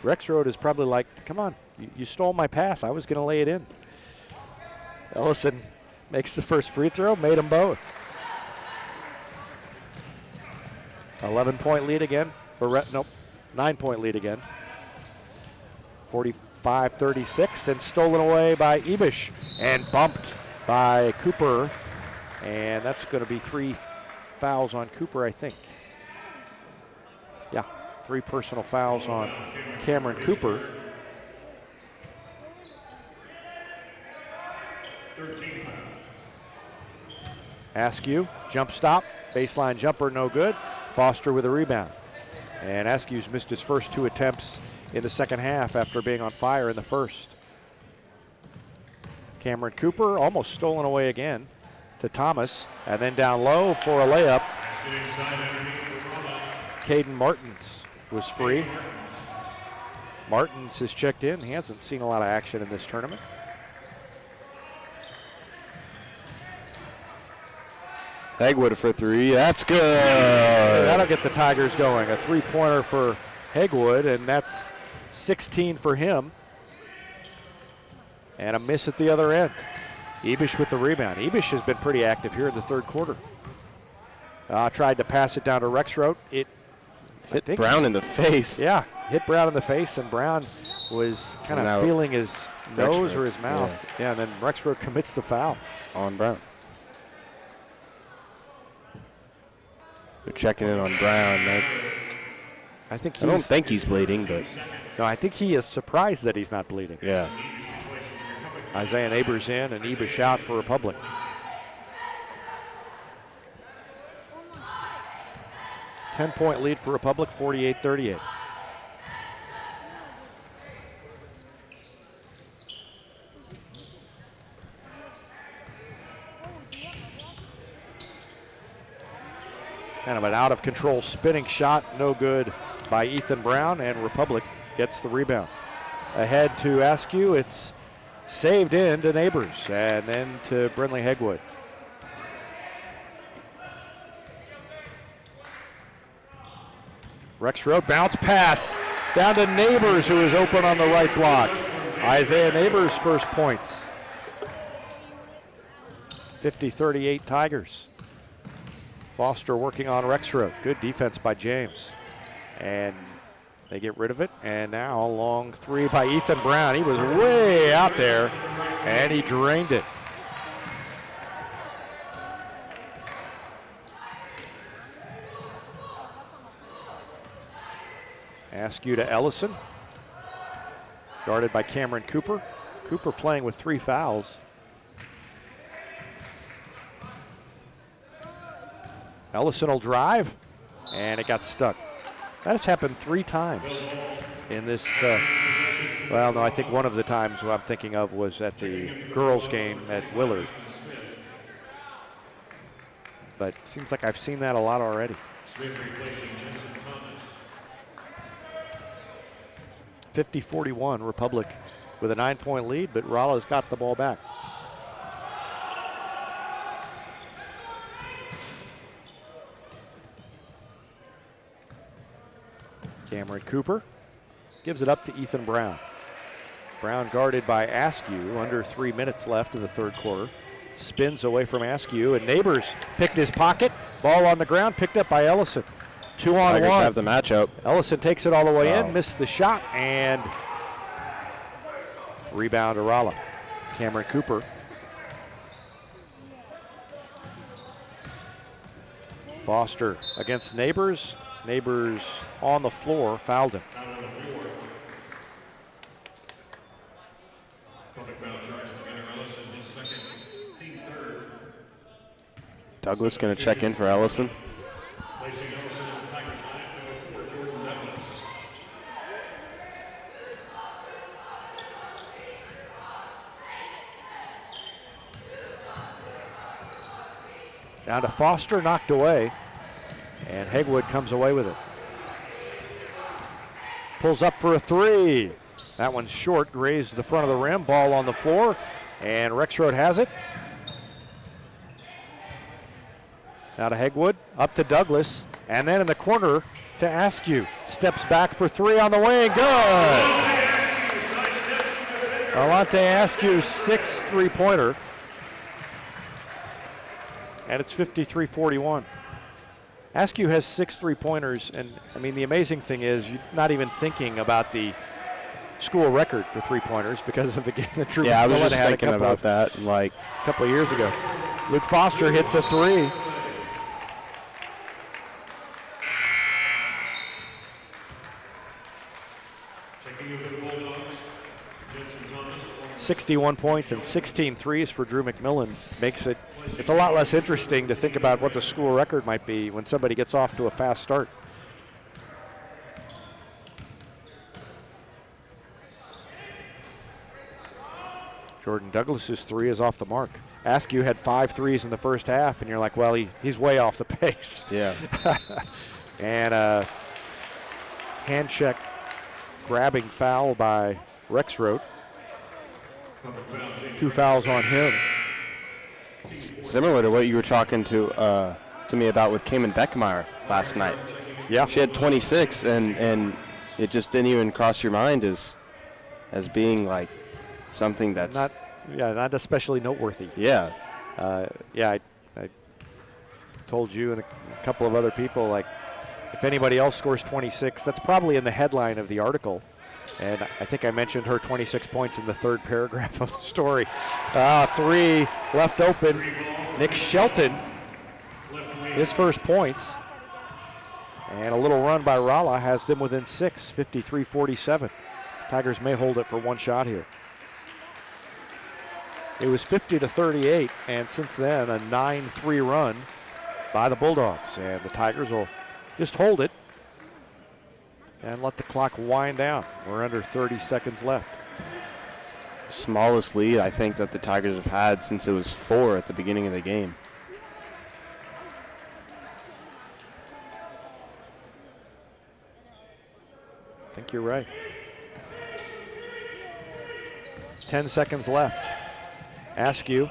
Rexroth is probably like, come on, you stole my pass. I was going to lay it in. Ellison makes the first free throw, made them both. 11-point lead again. 9-point lead again. 45-36, and stolen away by Ebish and bumped by Cooper. And that's going to be 3 fouls on Cooper, I think. Yeah, 3 personal fouls on Cameron Cooper. 13. Askew, jump stop, baseline jumper, no good. Foster with a rebound. And Askew's missed his first 2 attempts in the second half after being on fire in the first. Cameron Cooper almost stolen away again to Thomas, and then down low for a layup. Caden Martins was free. Martins has checked in. He hasn't seen a lot of action in this tournament. Hegwood for 3. That's good. That'll get the Tigers going. A 3-pointer for Hegwood, and that's 16 for him. And a miss at the other end. Ebish with the rebound. Ebish has been pretty active here in the third quarter. Tried to pass it down to Rexroth. It hit Brown in the face. Yeah, hit Brown in the face, and Brown was kind of feeling his nose or his mouth. Yeah, and then Rexroth commits the foul on Brown. They're checking in on Brown. I don't think he's bleeding, but no, I think he is surprised that he's not bleeding. Yeah. Isaiah Neighbors in and Ebish out for Republic. Ten-point lead for Republic, 48-38. Kind of an out-of-control spinning shot, no good by Ethan Brown, and Republic gets the rebound. Ahead to Askew, it's saved in to Neighbors, and then to Brindley Hegwood. Rexroth bounce pass down to Neighbors, who is open on the right block. Isaiah Neighbors' first points. 50-38 Tigers. Foster working on Rexroth. Good defense by James. And they get rid of it. And now a long 3 by Ethan Brown. He was way out there, and he drained it. Askew to Ellison. Guarded by Cameron Cooper. Cooper playing with 3 fouls. Ellison will drive, and it got stuck. That has happened 3 times in this. Well, no, I think one of the times what I'm thinking of was at the girls' game at Willard. But it seems like I've seen that a lot already. 50-41, Republic with a 9-point lead, but Rolla's got the ball back. Cameron Cooper gives it up to Ethan Brown. Brown guarded by Askew, under 3 minutes left in the third quarter. Spins away from Askew, and Neighbors picked his pocket. Ball on the ground, picked up by Ellison. 2 on Tigers 1. have the matchup. Ellison takes it all the way in, missed the shot, and rebound to Rolla. Cameron Cooper. Foster against Neighbors. Neighbors on the floor, fouled him. Douglas going to check in for Ellison. Down to Foster, knocked away, and Hegwood comes away with it. Pulls up for a three. That one's short, grazed the front of the rim, ball on the floor, and Rexroad has it. Now to Hegwood, up to Douglas, and then in the corner to Askew. Steps back for three on the way, and good! Alante Askew's 6th three-pointer. And it's 53-41. Askew has 6 three-pointers, and I mean, the amazing thing is you're not even thinking about the school record for three-pointers because of the game that Drew Yeah, I was McMillan just had thinking about that like a couple of years ago. Luke Foster hits a three. .61 points and 16 threes for Drew McMillan makes it. It's a lot less interesting to think about what the school record might be when somebody gets off to a fast start. Jordan Douglas's three is off the mark. Askew had 5 threes in the first half, and you're like, well, he's way off the pace. Yeah. And a hand check grabbing foul by Rexroad. 2 fouls on him. Similar to what you were talking to me about with Cayman Beckmeyer last night. Yeah. She had 26, and it just didn't even cross your mind as being like something that's not especially noteworthy. Yeah. I told you and a couple of other people, like, if anybody else scores 26, that's probably in the headline of the article. And I think I mentioned her 26 points in the third paragraph of the story. 3 left open. Nick Shelton, his first points. And a little run by Rolla has them within 6, 53-47. Tigers may hold it for one shot here. It was 50-38, and since then a 9-3 run by the Bulldogs. And the Tigers will just hold it and let the clock wind down. We're under 30 seconds left. Smallest lead I think that the Tigers have had since it was 4 at the beginning of the game. I think you're right. 10 seconds left. Askew.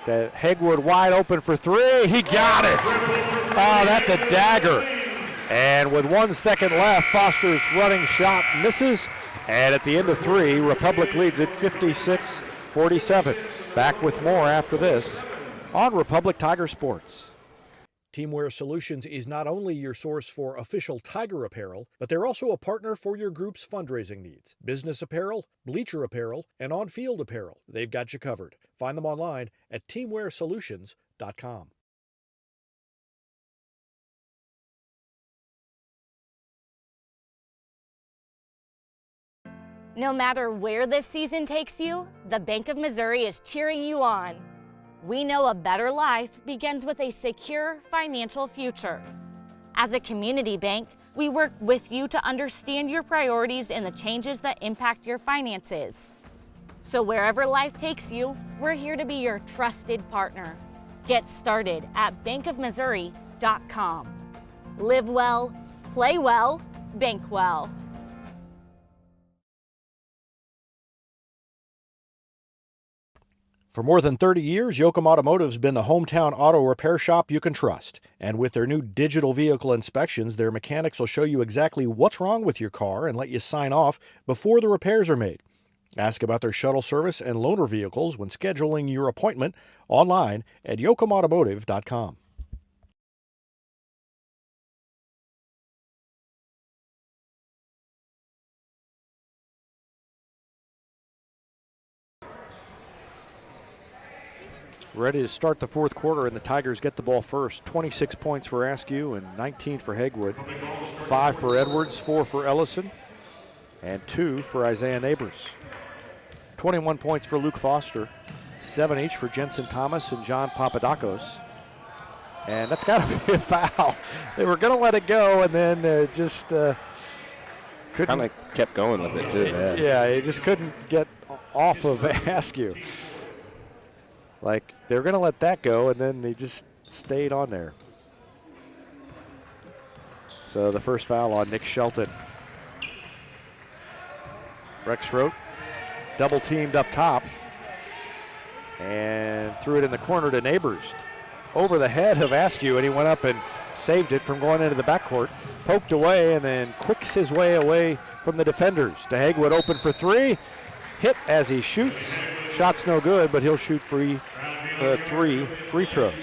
To Hegwood wide open for three. He got it. Oh, that's a dagger. And with 1 second left, Foster's running shot misses. And at the end of 3, Republic leads it 56-47. Back with more after this on Republic Tiger Sports. Teamwear Solutions is not only your source for official Tiger apparel, but they're also a partner for your group's fundraising needs. Business apparel, bleacher apparel, and on-field apparel. They've got you covered. Find them online at teamwearsolutions.com. No matter where this season takes you, the Bank of Missouri is cheering you on. We know a better life begins with a secure financial future. As a community bank, we work with you to understand your priorities and the changes that impact your finances. So wherever life takes you, we're here to be your trusted partner. Get started at bankofmissouri.com. Live well, play well, bank well. For more than 30 years, Yoakum Automotive's been the hometown auto repair shop you can trust. And with their new digital vehicle inspections, their mechanics will show you exactly what's wrong with your car and let you sign off before the repairs are made. Ask about their shuttle service and loaner vehicles when scheduling your appointment online at yoakumautomotive.com. Ready to start the fourth quarter, and the Tigers get the ball first. 26 points for Askew and 19 for Hegwood. 5 for Edwards, 4 for Ellison, and 2 for Isaiah Neighbors. 21 points for Luke Foster, 7 each for Jensen Thomas and John Papadakos. And that's got to be a foul. They were going to let it go, and then just couldn't. Kind of kept going with it, too. Yeah, he just couldn't get off of Askew. Like, they were going to let that go, and then they just stayed on there. So the first foul on Nick Shelton. Rexroth double teamed up top and threw it in the corner to Neighbors. Over the head of Askew, and he went up and saved it from going into the backcourt. Poked away and then quicks his way away from the defenders. To Hegwood open for 3. Hit as he shoots. Shot's no good, but he'll shoot 3 free throws.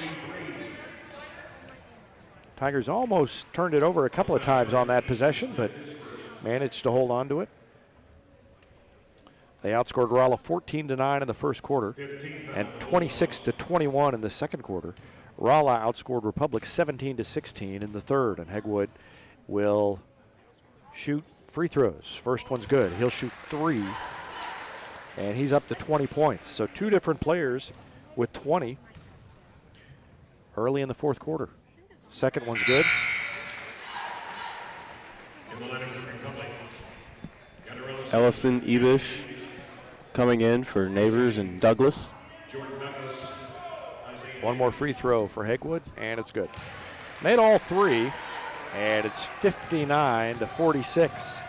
Tigers almost turned it over a couple of times on that possession, but managed to hold on to it. They outscored Rolla 14-9 in the first quarter and 26-21 in the second quarter. Rolla outscored Republic 17-16 in the third, and Hegwood will shoot free throws. First one's good. He'll shoot 3, and he's up to 20 points. So 2 different players with 20 early in the fourth quarter. Second one's good. Ellison, Ebish coming in for Neighbors and Douglas. One more free throw for Hegwood, and it's good. Made all 3, and it's 59-46.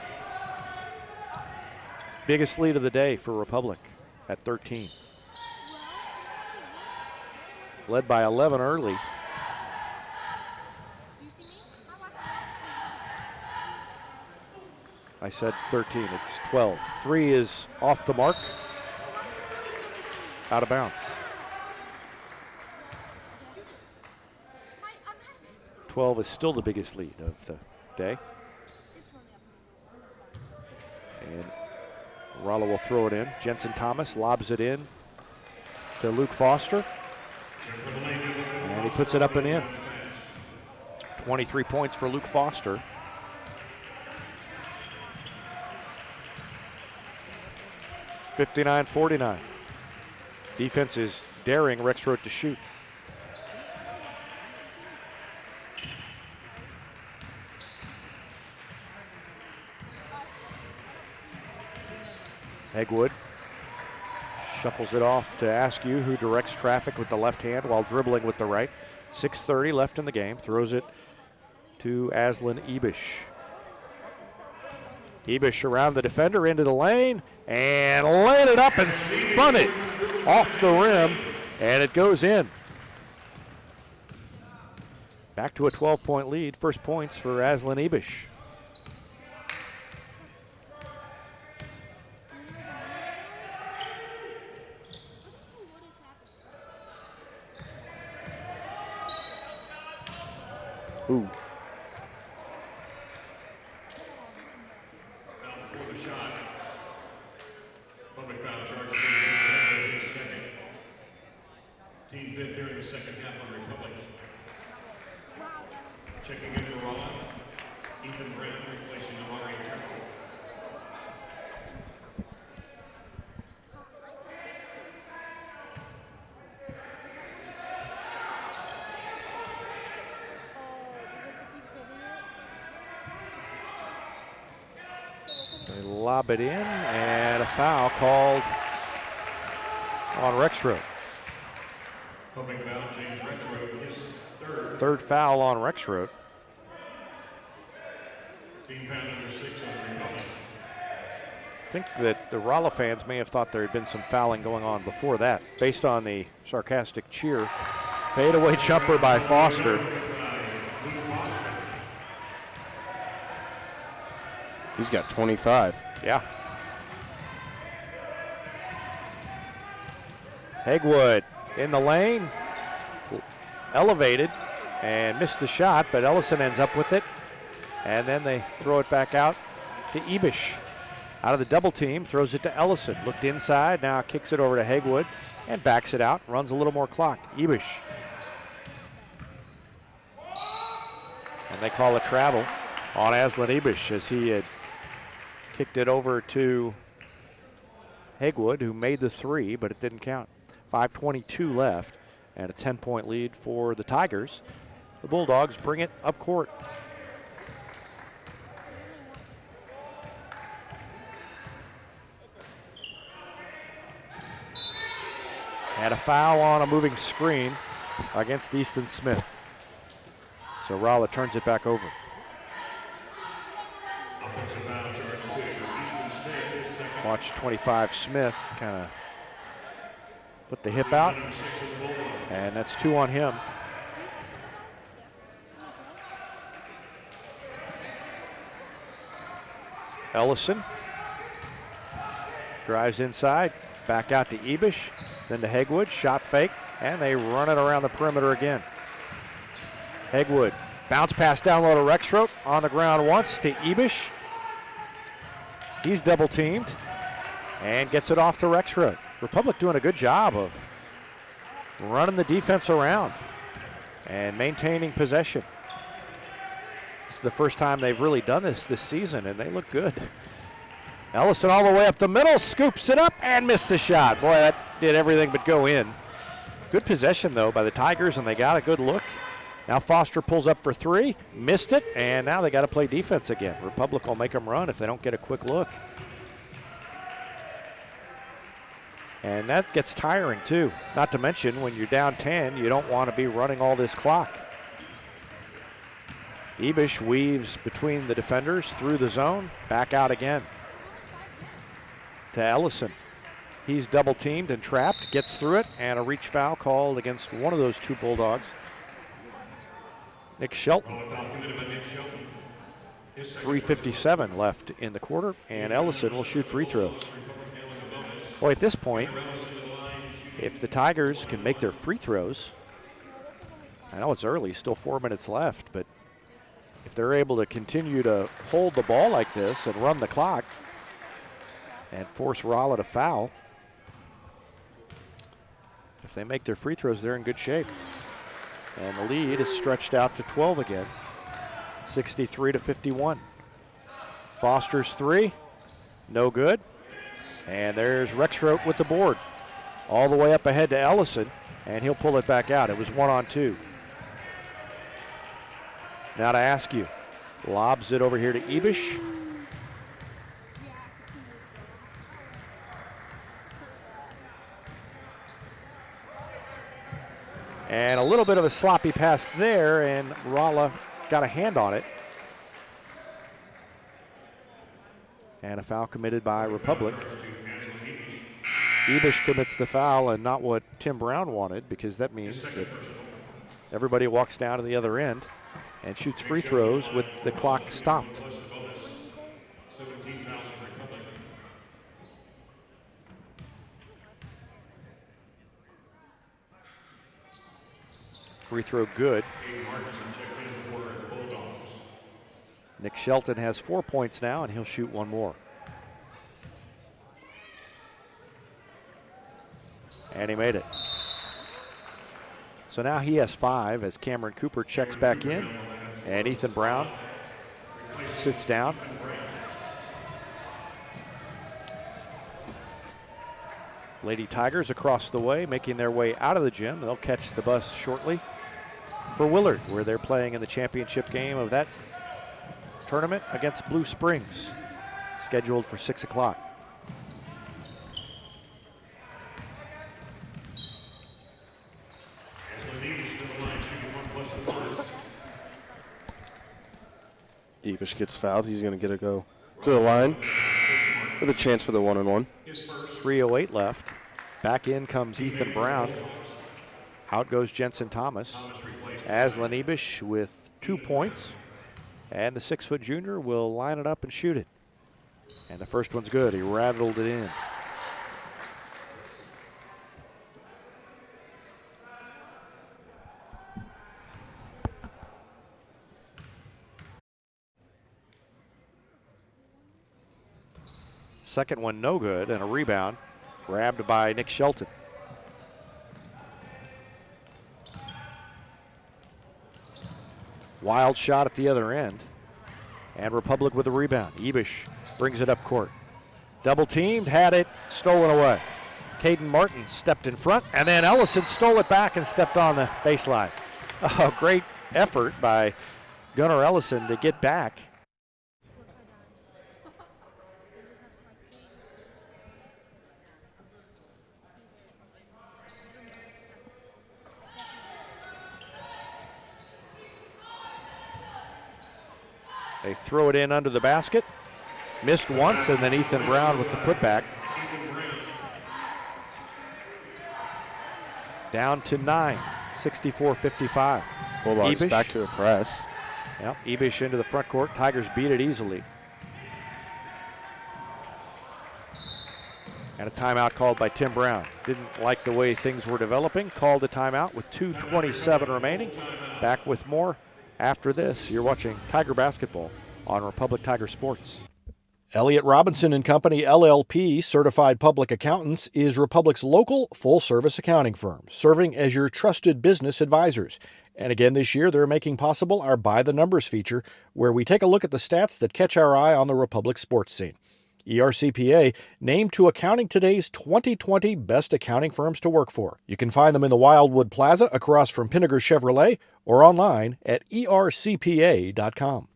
Biggest lead of the day for Republic at 13. Led by 11 early. I said 13, it's 12. 3 is off the mark, out of bounds. 12 is still the biggest lead of the day. And Rolla will throw it in. Jensen Thomas lobs it in to Luke Foster. And he puts it up and in. 23 points for Luke Foster. (59-49). Defense is daring Rexroth to shoot. Hegwood shuffles it off to Askew, who directs traffic with the left hand while dribbling with the right. 6:30 left in the game. Throws it to Aslan Ebish. Ebish around the defender into the lane and laid it up and spun it off the rim, and it goes in. Back to a 12-point lead. First points for Aslan Ebish. Ooh. For the shot. Public foul charge. Second. Team fifth here in the second half on Republic. Checking in for Rolla. Ethan Brent replacing Amari Turco. They lob it in, and a foul called on Rexroth. Public foul, James Rexroth, his third. Third foul on Rexroth. Team foul number 6 on Republic. I think that the Rolla fans may have thought there had been some fouling going on before that, based on the sarcastic cheer. Fadeaway jumper by Foster. He's got 25. Yeah. Hegwood in the lane, elevated and missed the shot, but Ellison ends up with it. And then they throw it back out to Ebish. Out of the double team, throws it to Ellison. Looked inside, now kicks it over to Hegwood and backs it out, runs a little more clock. Ebish. And they call a travel on Aslan Ebish as he had kicked it over to Hegwood, who made the three, but it didn't count. 5:22 left and a 10-point lead for the Tigers. The Bulldogs bring it up court. And a foul on a moving screen against Easton Smith. So Rolla turns it back over. Watch 25 Smith kind of put the hip out, and that's 2 on him. Ellison drives inside, back out to Ebish, then to Hegwood, shot fake, and they run it around the perimeter again. Hegwood, bounce pass down low to Rexroth, on the ground once to Ebish. He's double teamed and gets it off to Rexroth. Republic doing a good job of running the defense around and maintaining possession. This is the first time they've really done this season, and they look good. Ellison all the way up the middle, scoops it up and missed the shot. Boy, that did everything but go in. Good possession, though, by the Tigers, and they got a good look. Now Foster pulls up for 3, missed it, and now they got to play defense again. Republic will make them run if they don't get a quick look. And that gets tiring, too. Not to mention, when you're down 10, you don't want to be running all this clock. Ebish weaves between the defenders, through the zone, back out again to Ellison. He's double teamed and trapped, gets through it, and a reach foul called against one of those 2 Bulldogs. Nick Shelton. 3:57 left in the quarter, and Ellison will shoot free throws. Boy, at this point, if the Tigers can make their free throws, I know it's early, still 4 minutes left, but if they're able to continue to hold the ball like this and run the clock and force Rolla to foul, if they make their free throws, they're in good shape. And the lead is stretched out to 12 again, 63-51. Foster's 3, no good. And there's Rexroth with the board. All the way up ahead to Ellison, and he'll pull it back out. It was 1-on-2. Now to Askew. Lobs it over here to Ebish. And a little bit of a sloppy pass there, and Rolla got a hand on it. And a foul committed by Republic. Ebish commits the foul, and not what Tim Brown wanted, because that means that everybody walks down to the other end and shoots free throws with the clock stopped. Free throw good. Nick Shelton has 4 points now, and he'll shoot 1 more. And he made it. So now he has 5 as Cameron Cooper checks back in, and Ethan Brown sits down. Lady Tigers across the way, making their way out of the gym. They'll catch the bus shortly for Willard, where they're playing in the championship game of that tournament against Blue Springs, scheduled for 6 o'clock. Ebish gets fouled. He's going to get a go to the line. with a chance for the 1-and-1. 3:08 left. Back in comes Ethan Brown. Out goes Jensen Thomas. Aslan Ibish with 2 points. And the 6-foot junior will line it up and shoot it. And the first one's good. He rattled it in. Second one no good, and a rebound grabbed by Nick Shelton. Wild shot at the other end. And Republic with the rebound. Ibish brings it up court. Double teamed, had it, stolen away. Caden Martin stepped in front, and then Ellison stole it back and stepped on the baseline. Oh, great effort by Gunnar Ellison to get back. They throw it in under the basket. Missed once, and then Ethan Brown with the putback. Down to 9, 64-55. Bulldogs Ibish back to a press. Yep, Ibish into the front court. Tigers beat it easily. And a timeout called by Tim Brown. Didn't like the way things were developing. Called a timeout with 2:27 remaining. Back with more after this. You're watching Tiger Basketball on Republic Tiger Sports. Elliott Robinson and Company LLP, Certified Public Accountants, is Republic's local full-service accounting firm, serving as your trusted business advisors. And again this year, they're making possible our By the Numbers feature, where we take a look at the stats that catch our eye on the Republic sports scene. ERCPA named to Accounting Today's 2020 Best Accounting Firms to Work For. You can find them in the Wildwood Plaza across from Pinnager Chevrolet or online at ercpa.com.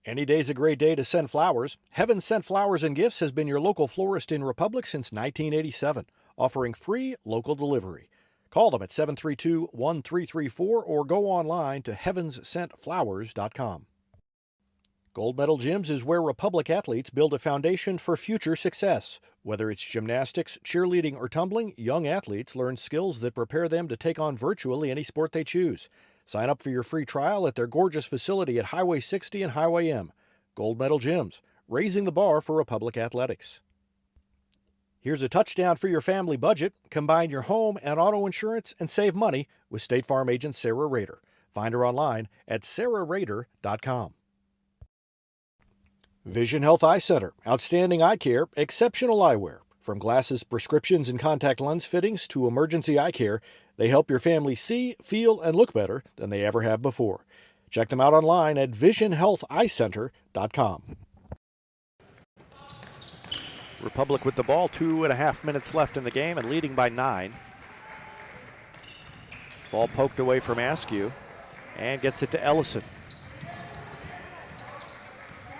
Any day's a great day to send flowers. Heaven Sent Flowers and Gifts has been your local florist in Republic since 1987, offering free local delivery. Call them at 732-1334 or go online to heavenssentflowers.com. Gold Medal Gyms is where Republic athletes build a foundation for future success. Whether it's gymnastics, cheerleading, or tumbling, young athletes learn skills that prepare them to take on virtually any sport they choose. Sign up for your free trial at their gorgeous facility at Highway 60 and Highway M. Gold Medal Gyms, raising the bar for Republic athletics. Here's a touchdown for your family budget. Combine your home and auto insurance and save money with State Farm agent Sarah Rader. Find her online at sarahrader.com. Vision Health Eye Center. Outstanding eye care, exceptional eyewear. From glasses, prescriptions, and contact lens fittings to emergency eye care, they help your family see, feel, and look better than they ever have before. Check them out online at visionhealtheyecenter.com. Republic with the ball, 2.5 minutes left in the game and leading by 9. Ball poked away from Askew and gets it to Ellison.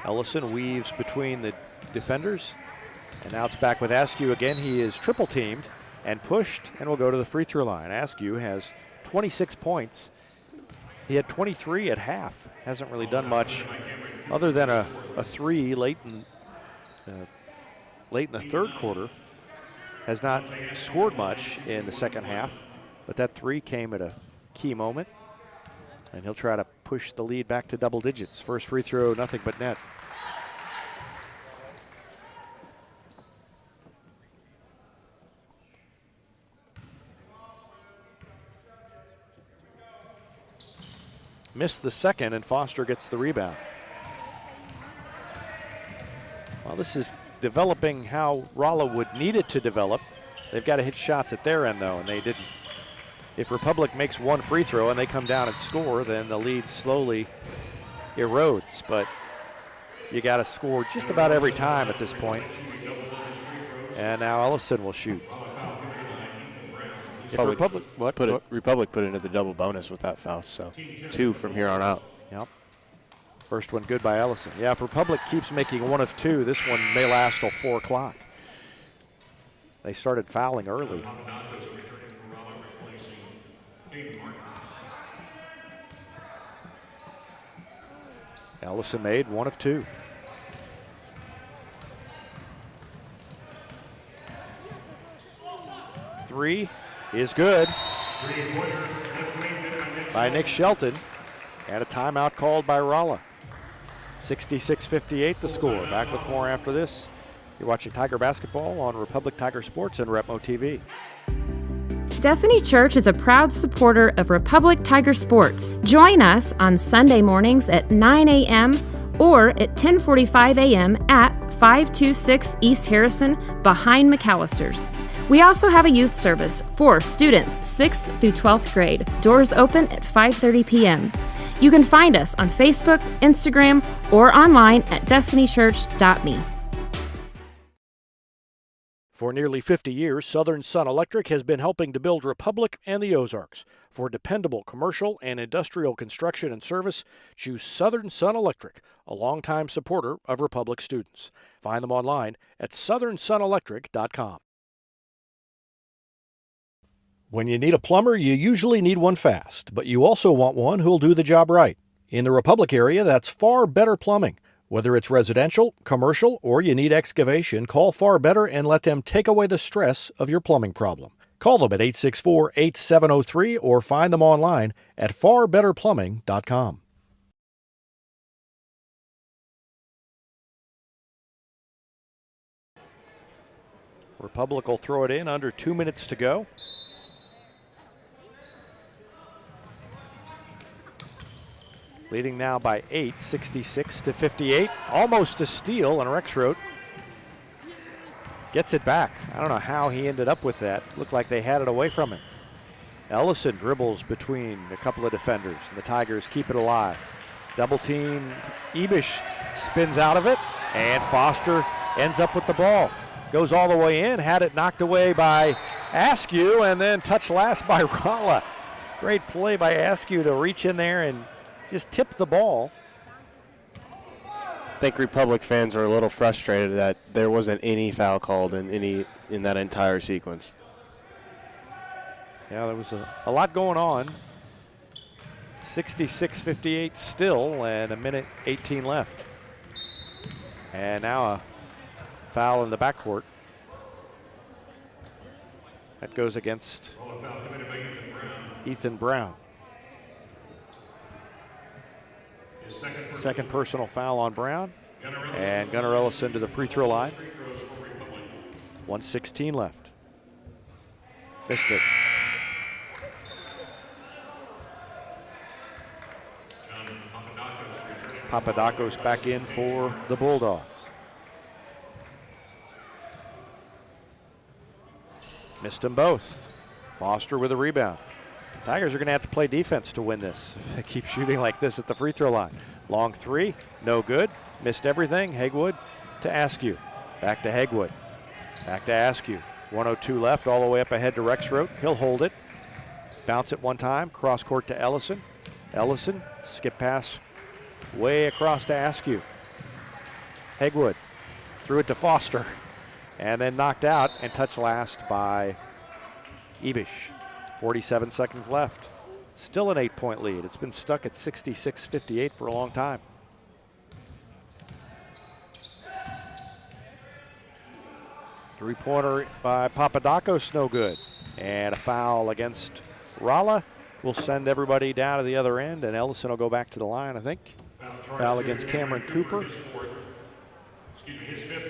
Ellison weaves between the defenders, and now it's back with Askew again. He is triple teamed and pushed and will go to the free throw line. Askew has 26 points. He had 23 at half. Hasn't really done much other than a three late in the third quarter. Has not scored much in the second half, but that three came at a key moment, and he'll try to push the lead back to double digits. First free throw, nothing but net. Missed the second, and Foster gets the rebound. Well, this is developing how Rolla would need it to develop. They've got to hit shots at their end, though, and they didn't. If Republic makes one free throw and they come down and score, then the lead slowly erodes. But you got to score just about every time at this point. And now Ellison will shoot. Republic put into the double bonus with that foul, so 2 from here on out. Yep. First one good by Ellison. Yeah, if Republic keeps making one of 2, this one may last till 4 o'clock. They started fouling early. Ellison made one of 2. three is good by Nick Shelton, and a timeout called by Rolla. 66-58 the score. Back with more after this. You're watching Tiger Basketball on Republic Tiger Sports and Retmo TV. Destiny Church is a proud supporter of Republic Tiger Sports. Join us on Sunday mornings at 9 a.m. or at 10:45 a.m. at 526 East Harrison behind McAllister's. We also have a youth service for students 6th through 12th grade. Doors open at 5:30 p.m. You can find us on Facebook, Instagram, or online at destinychurch.me. For nearly 50 years, Southern Sun Electric has been helping to build Republic and the Ozarks. For dependable commercial and industrial construction and service, choose Southern Sun Electric, a longtime supporter of Republic students. Find them online at southernsunelectric.com. When you need a plumber, you usually need one fast, but you also want one who'll do the job right. In the Republic area, that's Far Better Plumbing. Whether it's residential, commercial, or you need excavation, call Far Better and let them take away the stress of your plumbing problem. Call them at 864-8703 or find them online at farbetterplumbing.com. Republic will throw it in under 2 minutes to go. Leading now by 8, 66-58. Almost a steal, and Rexroth gets it back. I don't know how he ended up with that. Looked like they had it away from him. Ellison dribbles between a couple of defenders, and the Tigers keep it alive. Double team, Ebish spins out of it, and Foster ends up with the ball. Goes all the way in, had it knocked away by Askew, and then touched last by Rolla. Great play by Askew to reach in there and just tip the ball. I think Republic fans are a little frustrated that there wasn't any foul called in that entire sequence. Yeah, there was a lot going on. 66-58 still, and a minute 18 left. And now a foul in the backcourt. That goes against Ethan Brown. Second personal foul on Brown, and Gunnar Ellison to the free throw line. 1:16 left. Missed it. Papadakos back in for the Bulldogs. Missed them both. Foster with a rebound. Tigers are going to have to play defense to win this. They keep shooting like this at the free throw line. Long three, no good. Missed everything. Hegwood to Askew. Back to Hegwood. Back to Askew. 1:02 left, all the way up ahead to Rexroth. He'll hold it. Bounce it one time, cross court to Ellison. Ellison, skip pass way across to Askew. Hegwood threw it to Foster, and then knocked out and touched last by Ebish. 47 seconds left. Still an 8-point lead. It's been stuck at 66-58 for a long time. Three-pointer by Papadakos, no good. And a foul against Rolla will send everybody down to the other end, and Ellison will go back to the line, I think. Foul against Cameron Cooper.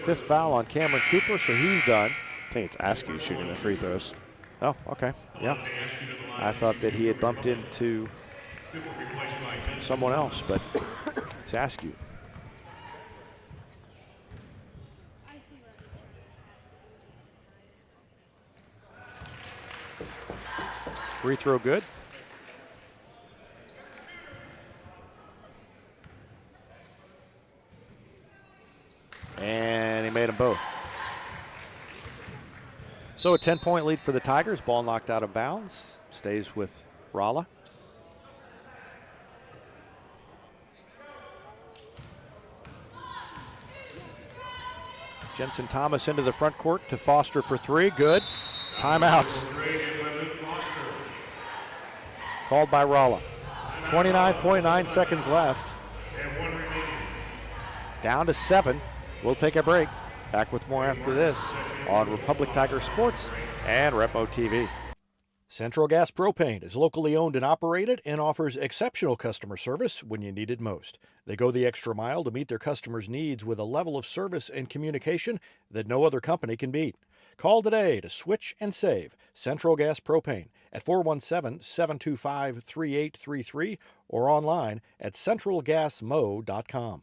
Fifth foul on Cameron Cooper, so he's done. I think it's Askew shooting the free throws. Oh, okay, yeah. I thought that he had bumped into someone else, but it's Askew. Free throw good. And he made them both. So a 10-point lead for the Tigers. Ball knocked out of bounds. Stays with Rolla. Jensen Thomas into the front court to Foster for three. Good. Timeout. Called by Rolla. 29.9 seconds left. Down to 7. We'll take a break. Back with more after this on Republic Tiger Sports and Retmo TV. Central Gas Propane is locally owned and operated and offers exceptional customer service when you need it most. They go the extra mile to meet their customers' needs with a level of service and communication that no other company can beat. Call today to switch and save Central Gas Propane at 417-725-3833 or online at centralgasmo.com.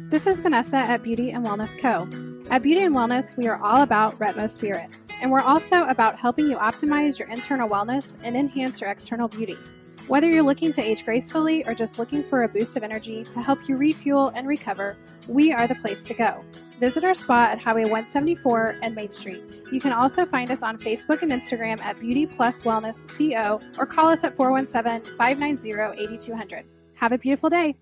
This is Vanessa at Beauty and Wellness Co. At Beauty and Wellness, we are all about Retmo Spirit, and we're also about helping you optimize your internal wellness and enhance your external beauty. Whether you're looking to age gracefully or just looking for a boost of energy to help you refuel and recover, we are the place to go. Visit our spot at Highway 174 and Main Street. You can also find us on Facebook and Instagram at Beauty Plus Wellness CO or call us at 417-590-8200. Have a beautiful day.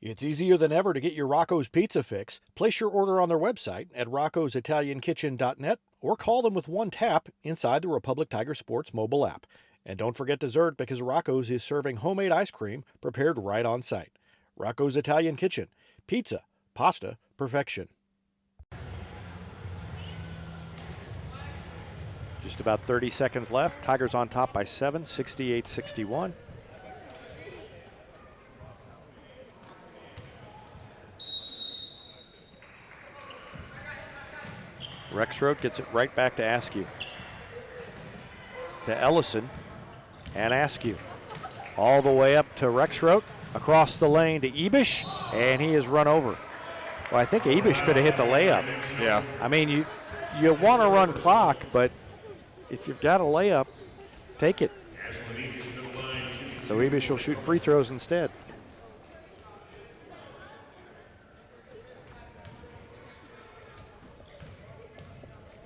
It's easier than ever to get your Rocco's Pizza fix. Place your order on their website at roccositaliankitchen.net or call them with one tap inside the Republic Tiger Sports mobile app. And don't forget dessert because Rocco's is serving homemade ice cream prepared right on site. Rocco's Italian Kitchen. Pizza, pasta, perfection. Just about 30 seconds left. Tigers on top by 7, 68-61. Rexroth gets it right back to Askew. To Ellison and Askew. All the way up to Rexroth, across the lane to Ebish, and he is run over. Well, I think Ebish could have hit the layup. Yeah. I mean, you want to run clock, but if you've got a layup, take it. So Ebish will shoot free throws instead.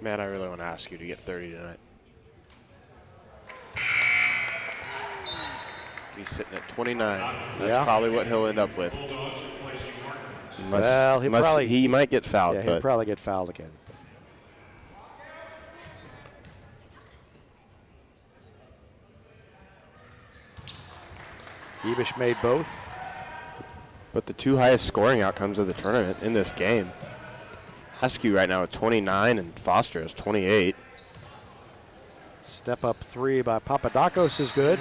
Man, I really want to ask you to get 30 tonight. He's sitting at 29. That's probably what he'll end up with. Well, he might get fouled. Yeah, he'll probably get fouled again. Ebish made both. But the two highest scoring outcomes of the tournament in this game. Askew right now at 29 and Foster is 28. Step up three by Papadakos is good.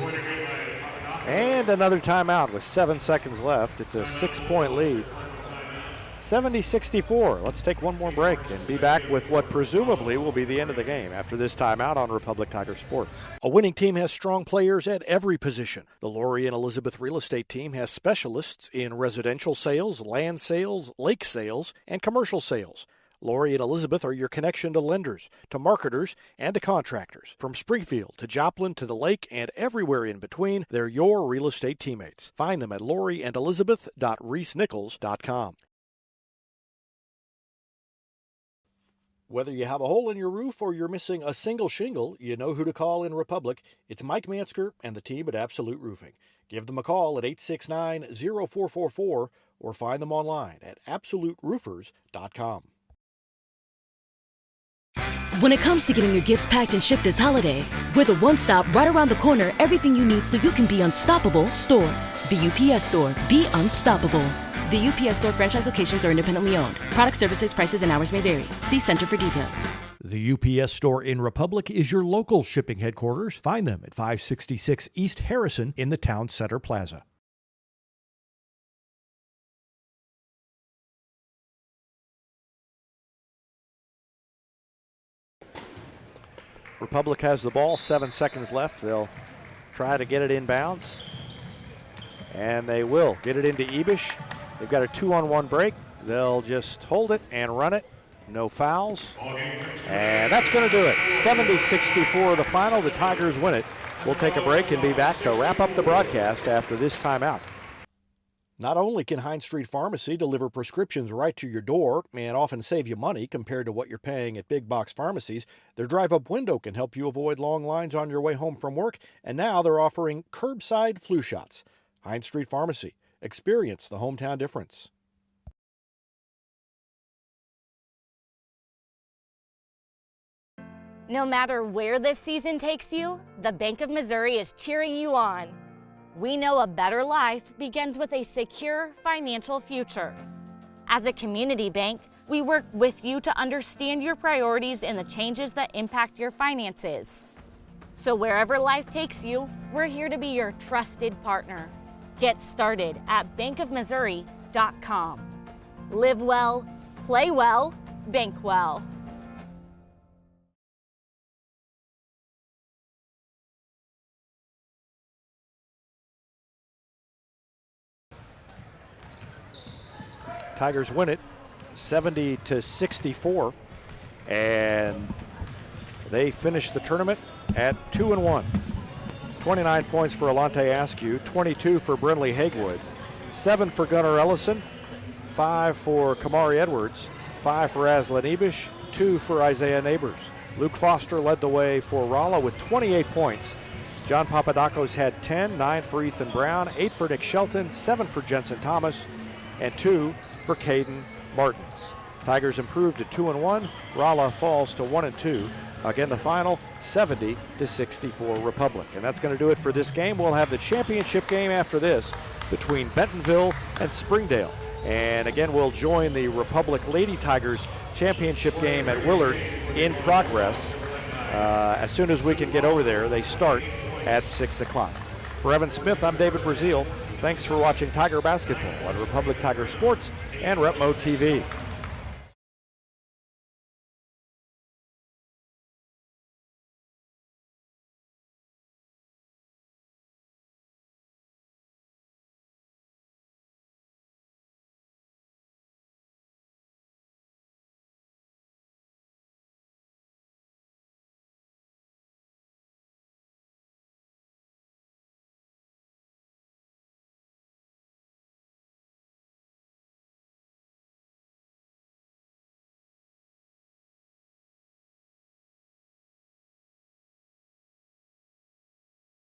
And another timeout with 7 seconds left. It's a 6-point lead. 70-64. Let's take one more break and be back with what presumably will be the end of the game after this timeout on Republic Tiger Sports. A winning team has strong players at every position. The Lori and Elizabeth real estate team has specialists in residential sales, land sales, lake sales, and commercial sales. Lori and Elizabeth are your connection to lenders, to marketers, and to contractors. From Springfield to Joplin to the lake and everywhere in between, they're your real estate teammates. Find them at loriandelizabeth.reesnichols.com. Whether you have a hole in your roof or you're missing a single shingle, you know who to call in Republic. It's Mike Mansker and the team at Absolute Roofing. Give them a call at 869-0444 or find them online at absoluteroofers.com. When it comes to getting your gifts packed and shipped this holiday, we're the one-stop, right around the corner, everything you need so you can be unstoppable store. The UPS Store. Be unstoppable. The UPS Store franchise locations are independently owned. Product services, prices, and hours may vary. See Center for details. The UPS Store in Republic is your local shipping headquarters. Find them at 566 East Harrison in the Town Center Plaza. Republic has the ball, 7 seconds left. They'll try to get it inbounds. And they will get it into Ebish. They've got a 2-on-1 break. They'll just hold it and run it. No fouls. And that's going to do it. 70-64 the final. The Tigers win it. We'll take a break and be back to wrap up the broadcast after this timeout. Not only can Hines Street Pharmacy deliver prescriptions right to your door and often save you money compared to what you're paying at big box pharmacies, their drive-up window can help you avoid long lines on your way home from work, and now they're offering curbside flu shots. Hines Street Pharmacy. Experience the hometown difference. No matter where this season takes you, the Bank of Missouri is cheering you on. We know a better life begins with a secure financial future. As a community bank, We work with you to understand your priorities and the changes that impact your finances. So wherever life takes you, we're here to be your trusted partner. Get started at bankofmissouri.com. Live well, play well, bank well. Tigers win it 70-64, and they finish the tournament at 2-1. 29 points for Alante Askew, 22 for Brinley Hagewood, 7 for Gunnar Ellison, 5 for Kamari Edwards, 5 for Aslan Ibish, 2 for Isaiah Neighbors. Luke Foster led the way for Rolla with 28 points. John Papadakos had 10, 9 for Ethan Brown, 8 for Nick Shelton, 7 for Jensen Thomas, and 2 for Caden Martins. Tigers improved to 2-1. Rolla falls to 1-2. Again, the final 70-64 Republic. And that's going to do it for this game. We'll have the championship game after this between Bentonville and Springdale. And again, we'll join the Republic Lady Tigers championship game at Willard in progress. As soon as we can get over there, they start at 6 o'clock. For Evan Smith, I'm David Brazil. Thanks for watching Tiger Basketball on Republic Tiger Sports and Retmo TV.